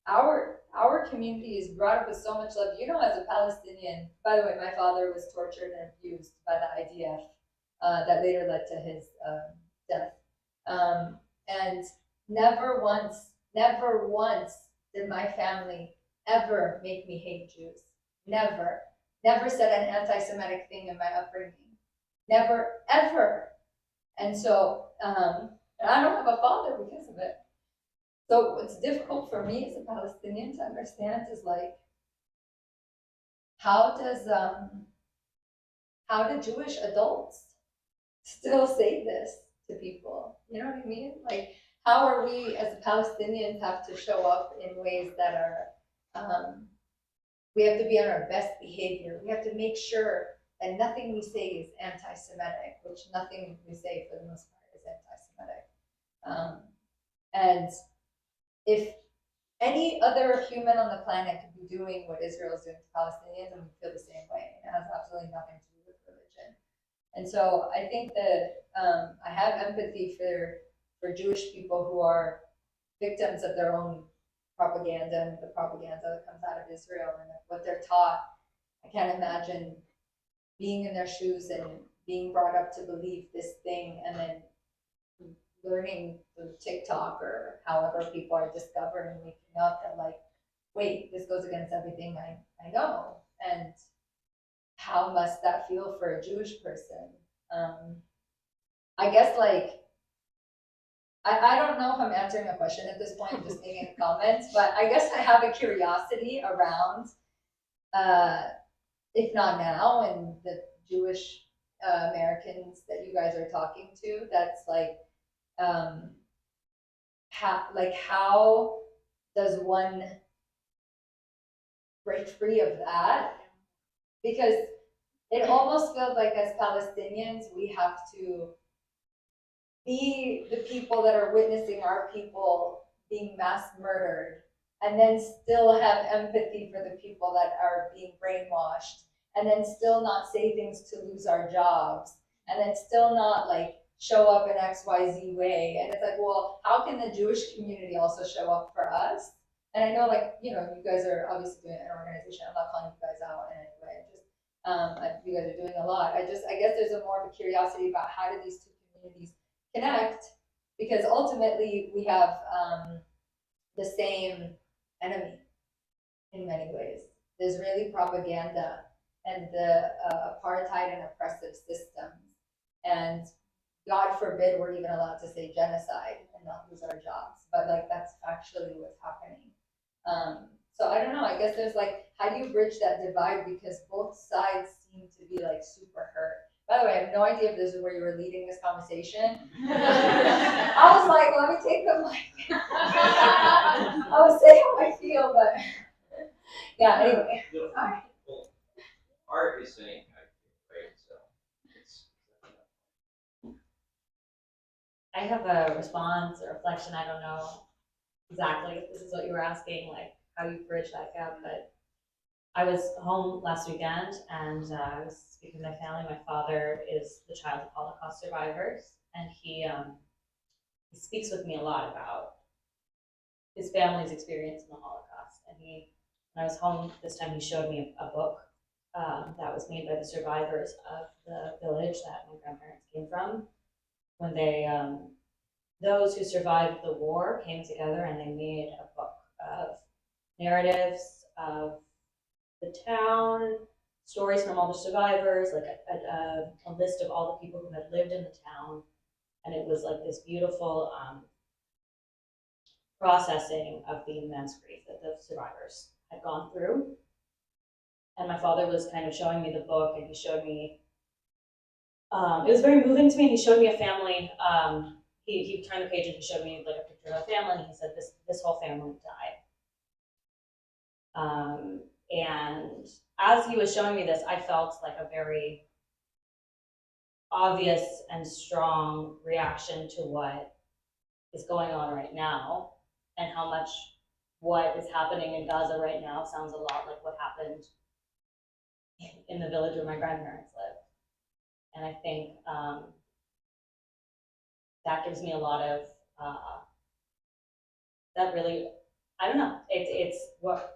our community is brought up with so much love. As a Palestinian, by the way, my father was tortured and abused by the IDF that later led to his death. And never once did my family ever make me hate Jews. Never. Never said an anti-Semitic thing in my upbringing. Never, ever. And so, and I don't have a father because of it. So what's difficult for me as a Palestinian to understand is how do Jewish adults still say this to people? You know what I mean? How are we as Palestinians have to show up in ways that we have to be on our best behavior. We have to make sure that nothing we say is anti-Semitic, which nothing we say for the most part is anti-Semitic. And if any other human on the planet could be doing what Israel is doing to Palestinians, and we feel the same way. It has absolutely nothing to do with religion. And so I think that I have empathy for Jewish people who are victims of their own propaganda and the propaganda that comes out of Israel and what they're taught. I can't imagine being in their shoes and being brought up to believe this thing and then learning through TikTok or however people are discovering, waking up that like, wait, this goes against everything I know. And how must that feel for a Jewish person? I guess like, I don't know if I'm answering a question at this point, I'm just making a comment, but I guess I have a curiosity around, if not now, and the Jewish Americans that you guys are talking to, that's like, how does one break free of that? Because it almost feels like as Palestinians, we have to be the people that are witnessing our people being mass murdered and then still have empathy for the people that are being brainwashed and then still not say things to lose our jobs and then still not like show up in XYZ way. And it's like, well, how can the Jewish community also show up for us? And I know, like, you know, you guys are obviously doing an organization. I'm not calling you guys out in any way. Just you guys are doing a lot. I guess there's a more of a curiosity about how do these two communities connect, because ultimately we have the same enemy in many ways. The Israeli propaganda and the apartheid and oppressive systems. And God forbid we're even allowed to say genocide and not lose our jobs. But like that's actually what's happening. So I don't know, I guess there's like, how do you bridge that divide? Because both sides seem to be like super hurt. By the way, I have no idea if this is where you were leading this conversation. I was like, let me take the mic. I was saying how I feel, but yeah, anyway. Sorry. Well, art is an impact, right? So it's I have a response or reflection. I don't know exactly if this is what you were asking, like how you bridge that gap, but I was home last weekend and I was speaking with my family. My father is the child of Holocaust survivors, and he speaks with me a lot about his family's experience in the Holocaust. And when I was home this time, he showed me a book that was made by the survivors of the village that my grandparents came from. When they, those who survived the war came together and they made a book of narratives of the town, stories from all the survivors, like a list of all the people who had lived in the town. And it was like this beautiful processing of the immense grief that the survivors had gone through. And my father was kind of showing me the book, and he showed me, it was very moving to me. He showed me a family, he turned the page and he showed me like a picture of a family, and he said this whole family died. And as he was showing me this, I felt like a very obvious and strong reaction to what is going on right now, and how much what is happening in Gaza right now sounds a lot like what happened in the village where my grandparents lived. And I think that gives me a lot of, that really, I don't know, it's what,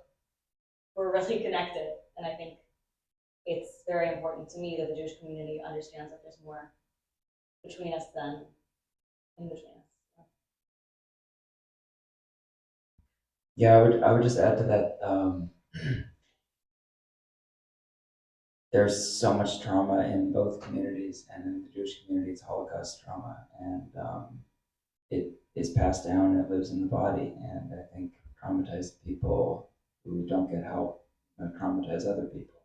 we're really connected. And I think it's very important to me that the Jewish community understands that there's more between us than in between us. Yeah, I would just add to that. There's so much trauma in both communities, and in the Jewish community, it's Holocaust trauma, and it is passed down and it lives in the body. And I think traumatized people who don't get help traumatize other people.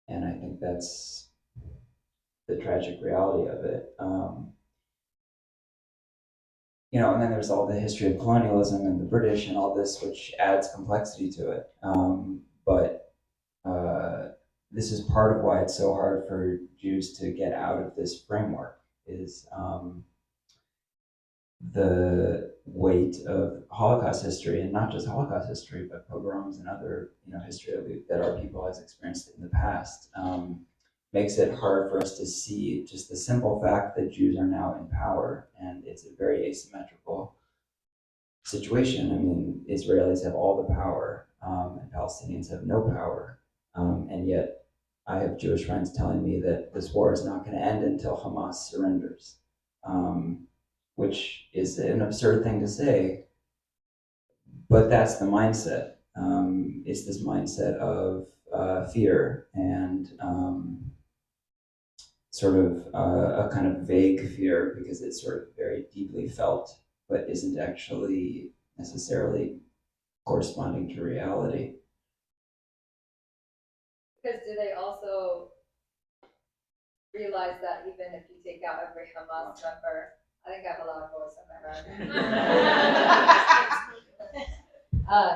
And I think that's the tragic reality of it. and then there's all the history of colonialism and the British and all this, which adds complexity to it. But this is part of why it's so hard for Jews to get out of this framework, is the weight of Holocaust history, and not just Holocaust history, but pogroms and other history that our people has experienced in the past, makes it hard for us to see just the simple fact that Jews are now in power, and it's a very asymmetrical situation. I mean, Israelis have all the power, and Palestinians have no power, and yet I have Jewish friends telling me that this war is not going to end until Hamas surrenders. Which is an absurd thing to say, but that's the mindset. It's this mindset of fear and sort of a kind of vague fear, because it's sort of very deeply felt, but isn't actually necessarily corresponding to reality. Because do they also realize that even if you take out every Hamas member, I think I have a lot of voice on my head.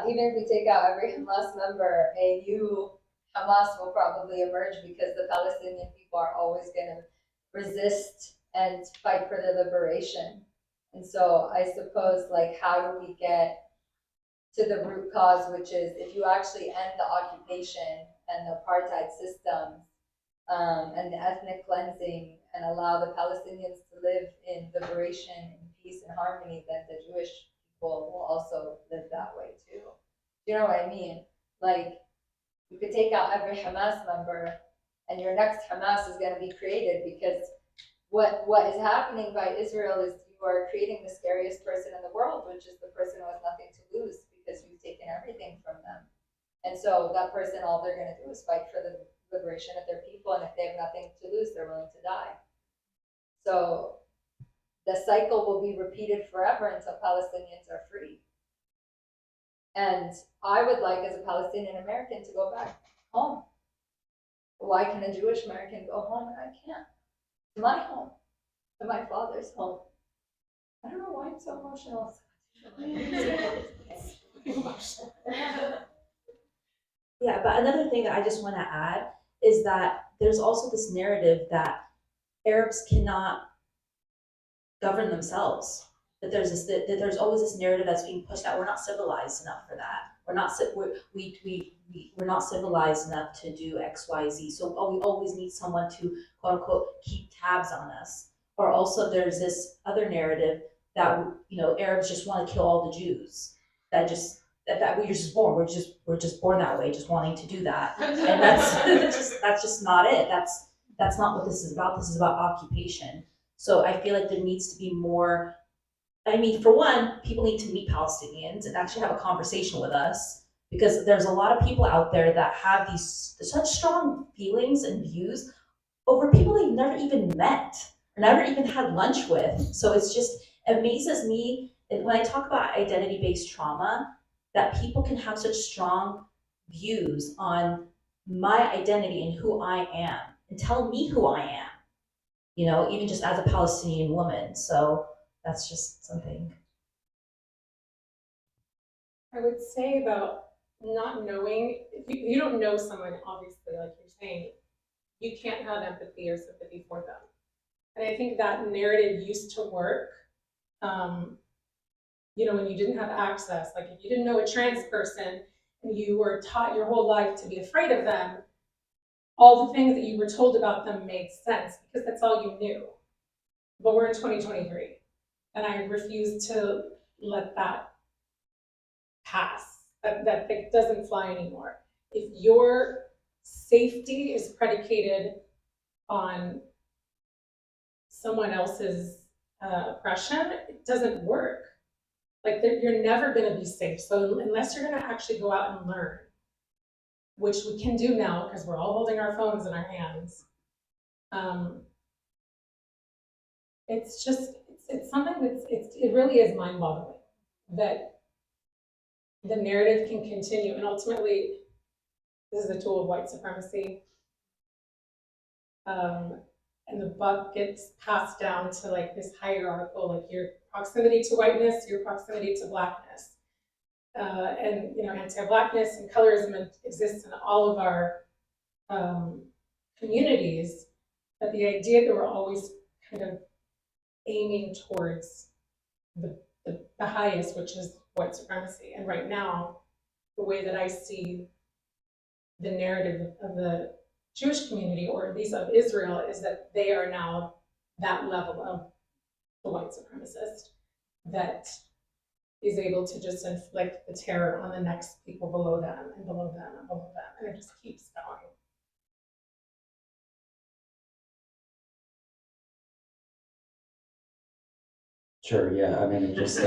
Even if we take out every Hamas member, a new Hamas will probably emerge, because the Palestinian people are always going to resist and fight for their liberation. And so I suppose, like, how do we get to the root cause, which is if you actually end the occupation and the apartheid system, and the ethnic cleansing, and allow the Palestinians to live in liberation and peace and harmony, then the Jewish people will also live that way too. You know what I mean? Like, you could take out every Hamas member, and your next Hamas is going to be created, because what is happening by Israel is you are creating the scariest person in the world, which is the person who has nothing to lose, because you've taken everything from them. And so that person, all they're going to do is fight for the liberation of their people, and if they have nothing to lose, they're willing to die. So the cycle will be repeated forever until Palestinians are free. And I would like, as a Palestinian American, to go back home. Why can a Jewish American go home and I can't? To my home, to my father's home. I don't know why I'm so emotional. Yeah, but another thing that I just want to add is that there's also this narrative that Arabs cannot govern themselves. That there's always this narrative that's being pushed out. We're not civilized enough for that. We're not civilized enough to do X, Y, Z. So we always need someone to quote unquote keep tabs on us. Or also there's this other narrative that Arabs just want to kill all the Jews. That we're just born. We're just born that way, just wanting to do that. And that's just not it. That's not what this is about. This is about occupation. So I feel like there needs to be more. I mean, for one, people need to meet Palestinians and actually have a conversation with us, because there's a lot of people out there that have such strong feelings and views over people they've never even met or never even had lunch with. So it amazes me when I talk about identity-based trauma, that people can have such strong views on my identity and who I am, and tell me who I am, even just as a Palestinian woman. So that's just something. I would say about not knowing, if you don't know someone, obviously, like you're saying, you can't have empathy or sympathy for them. And I think that narrative used to work, when you didn't have access, like if you didn't know a trans person and you were taught your whole life to be afraid of them, all the things that you were told about them made sense because that's all you knew. But we're in 2023, and I refuse to let that pass. That thing doesn't fly anymore. If your safety is predicated on someone else's oppression, it doesn't work. Like, you're never going to be safe. So unless you're going to actually go out and learn, which we can do now because we're all holding our phones in our hands, it's something it really is mind-boggling that the narrative can continue, and ultimately this is a tool of white supremacy. and the buck gets passed down to like this hierarchical, like your proximity to whiteness, your proximity to blackness. And anti-blackness and colorism exists in all of our communities, but the idea that we're always kind of aiming towards the highest, which is white supremacy. And right now, the way that I see the narrative of the Jewish community, or at least of Israel, is that they are now that level of the white supremacist that is able to just inflict the terror on the next people below them and below them and below them, and it just keeps going. Sure, yeah, I mean, it just, I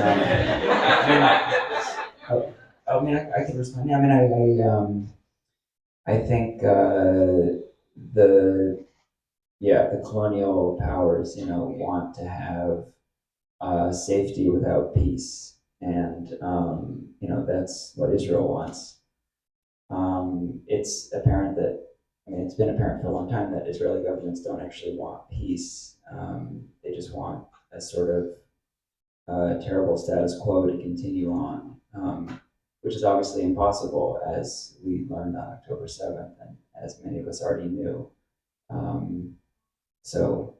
could respond. Yeah, I mean, I think the colonial powers, want to have safety without peace, and that's what Israel wants. It's apparent that, it's been apparent for a long time that Israeli governments don't actually want peace. They just want a sort of terrible status quo to continue on, which is obviously impossible, as we learned on October 7th, and as many of us already knew. So,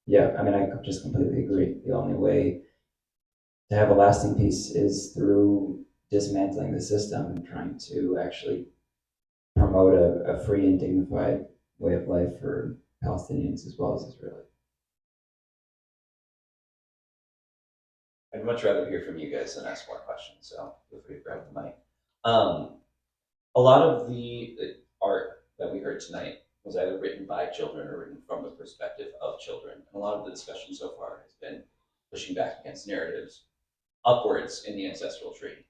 yeah, I mean, I just completely agree. The only way to have a lasting peace is through dismantling the system and trying to actually promote a free and dignified way of life for Palestinians as well as Israelis. I'd much rather hear from you guys than ask more questions, so feel free to grab the mic. A lot of the art that we heard tonight was either written by children or written from the perspective of children. And a lot of the discussion so far has been pushing back against narratives upwards in the ancestral tree,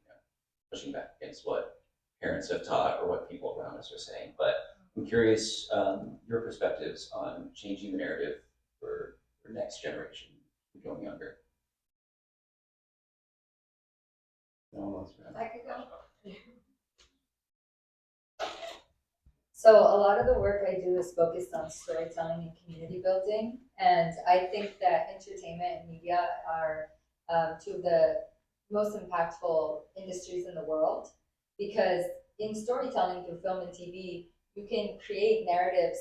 pushing back against what parents have taught or what people around us are saying. But I'm curious your perspectives on changing the narrative for next generation, going younger. I could go. So a lot of the work I do is focused on storytelling and community building, and I think that entertainment and media are two of the most impactful industries in the world, because in storytelling through film and TV, you can create narratives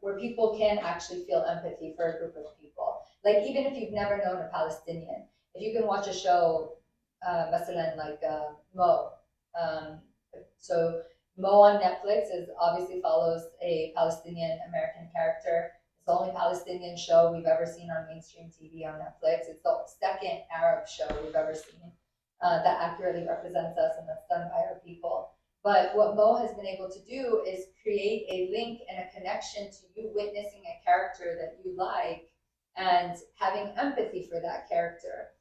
where people can actually feel empathy for a group of people. Like, even if you've never known a Palestinian, if you can watch a show, مثلا like Mo. So Mo on Netflix obviously follows a Palestinian American character. It's the only Palestinian show we've ever seen on mainstream TV on Netflix. It's the second Arab show we've ever seen that accurately represents us, and that's done by our people. But what Mo has been able to do is create a link and a connection to you witnessing a character that you like and having empathy for that character.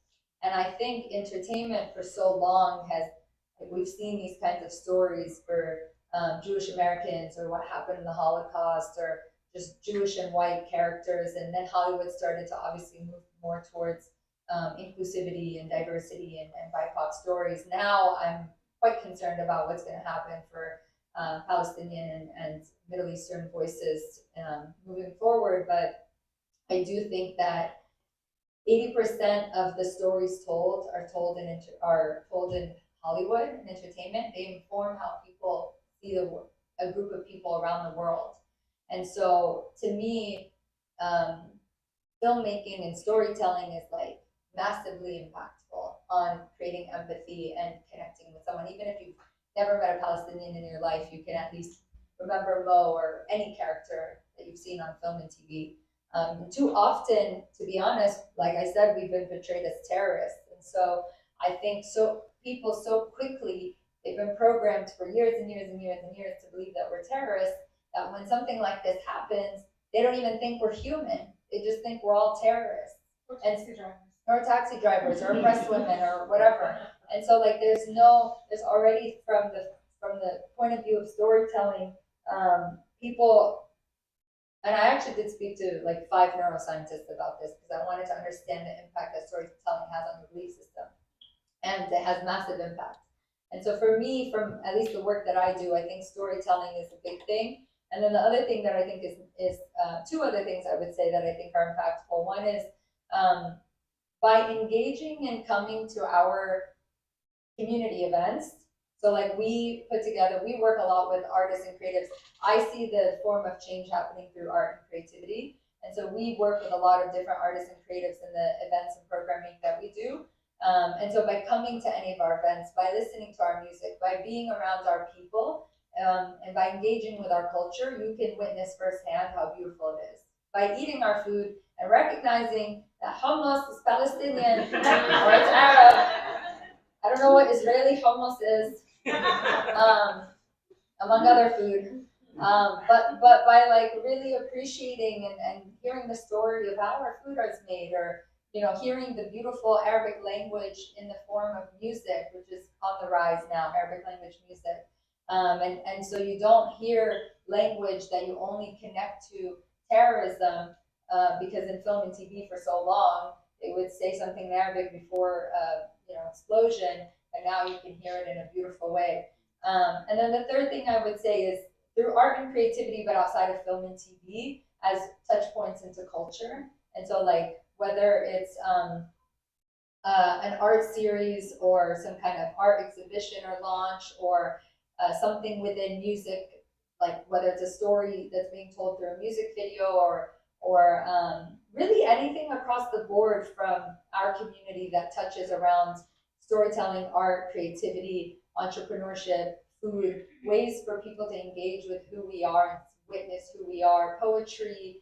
And I think entertainment for so long has, like, we've seen these kinds of stories for Jewish Americans, or what happened in the Holocaust, or just Jewish and white characters. And then Hollywood started to obviously move more towards inclusivity and diversity and BIPOC stories. Now I'm quite concerned about what's going to happen for Palestinian and Middle Eastern voices moving forward. But I do think that 80% of the stories told are told in Hollywood and entertainment. They inform how people see a group of people around the world. And so, to me, filmmaking and storytelling is like massively impactful on creating empathy and connecting with someone. Even if you've never met a Palestinian in your life, you can at least remember Mo or any character that you've seen on film and TV. Too often, to be honest, like I said, we've been portrayed as terrorists. And so I think people so quickly, they've been programmed for years and years and years and years to believe that we're terrorists, that when something like this happens, they don't even think we're human. They just think we're all terrorists. Or taxi drivers, or oppressed women, or whatever. And so, like, there's already, from the point of view of storytelling, people. And I actually did speak to like 5 neuroscientists about this, because I wanted to understand the impact that storytelling has on the belief system. And it has massive impact. And so for me, from at least the work that I do, I think storytelling is a big thing. And then the other thing that I think is two other things I would say that I think are impactful. One is by engaging and coming to our community events. So like we work a lot with artists and creatives. I see the form of change happening through art and creativity. And so we work with a lot of different artists and creatives in the events and programming that we do. And so by coming to any of our events, by listening to our music, by being around our people, and by engaging with our culture, you can witness firsthand how beautiful it is. By eating our food and recognizing that hummus is Palestinian or it's Arab. I don't know what Israeli hummus is, among other food. But by like really appreciating and hearing the story of how our food is made, or hearing the beautiful Arabic language in the form of music, which is on the rise now, Arabic language music. And so you don't hear language that you only connect to terrorism, because in film and TV for so long, they would say something in Arabic before explosion, and now you can hear it in a beautiful way. And then the third thing I would say is through art and creativity, but outside of film and TV, as touch points into culture. And so like whether it's an art series or some kind of art exhibition or launch, or something within music, like whether it's a story that's being told through a music video, or really anything across the board from our community that touches around storytelling, art, creativity, entrepreneurship, food, ways for people to engage with who we are and witness who we are, poetry,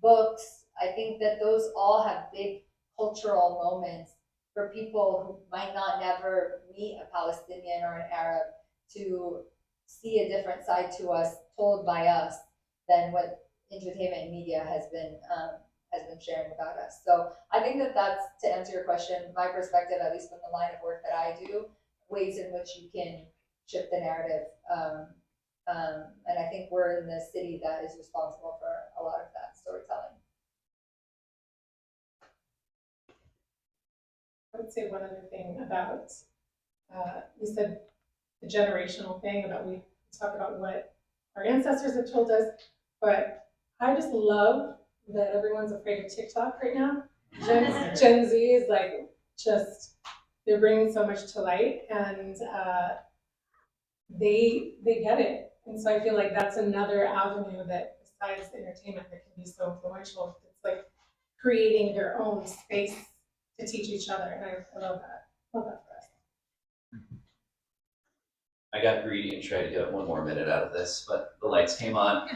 books. I think that those all have big cultural moments for people who might not never meet a Palestinian or an Arab, to see a different side to us told by us than what entertainment and media has been sharing about us. So I think that's, to answer your question, my perspective, at least from the line of work that I do, ways in which you can shift the narrative. And I think we're in the city that is responsible for a lot of that storytelling. I would say one other thing about, you said the generational thing about, we talk about what our ancestors have told us, but I just love that everyone's afraid of TikTok right now. Gen Z is like, they're bringing so much to light, and they get it. And so I feel like that's another avenue that, besides entertainment, that can be so influential. It's like creating their own space to teach each other, and I love that. Love that for us. I got greedy and tried to get one more minute out of this, but the lights came on.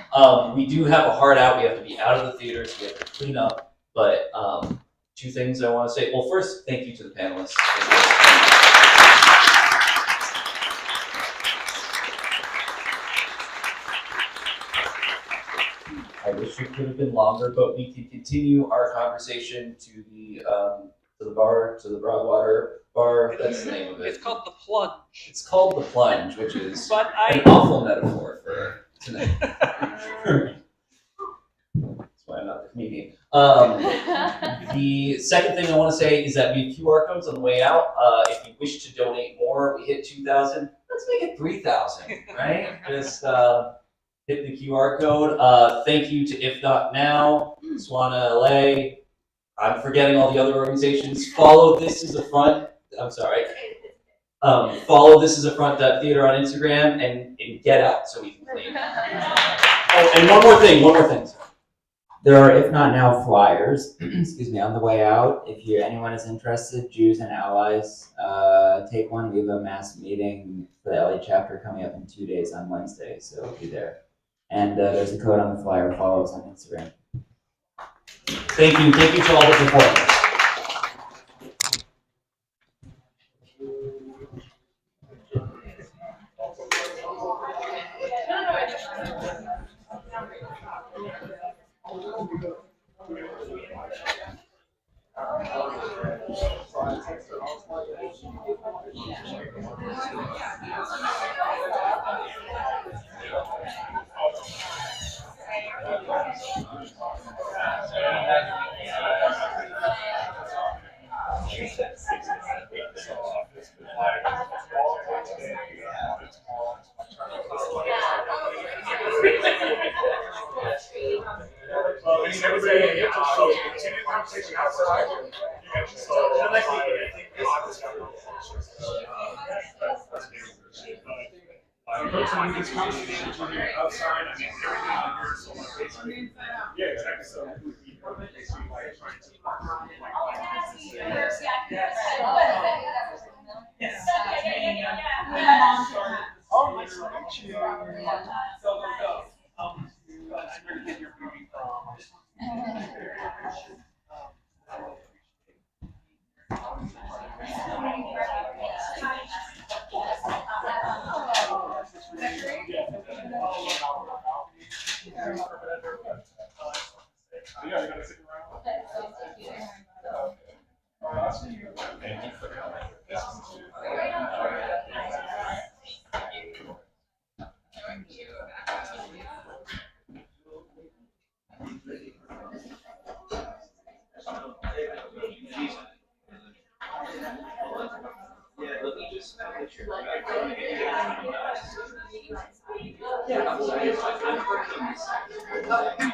We do have a hard out. We have to be out of the theater, so we have to clean up. But two things I want to say. Well, first, thank you to the panelists. I wish it could have been longer, but we can continue our conversation to the Broadwater bar. That's the name of it. It's called The Plunge. It's called The Plunge, which is an awful metaphor for tonight. That's why I'm not the comedian. The second thing I want to say is that we have QR codes on the way out. If you wish to donate more, we hit 2,000. Let's make it 3,000, right? Just hit the QR code. Thank you to If Not Now, Swana LA. I'm forgetting all the other organizations. Follow This Is a Front. I'm sorry. Follow This Is a Front Theater on Instagram and get out so we can clean. Oh, and one more thing. There are If Not Now flyers, excuse me, on the way out. If anyone is interested, Jews and allies, take one. We have a mass meeting for the LA chapter coming up in 2 days on Wednesday, so be there. And there's a code on the flyer. Follow us on Instagram. Thank you to all the performers. Yeah. So continue the conversation outside. So the next meeting, I think personally, this conversation outside, I mean, everything on here is so much basically. Yeah, exactly. So basically like trying to oh, nice to meet you. Go. Where did you get your beauty from? You guys gotta stick around. I'll see you. Thank you for coming. Yeah, let me just put your background. Yeah, I'm working.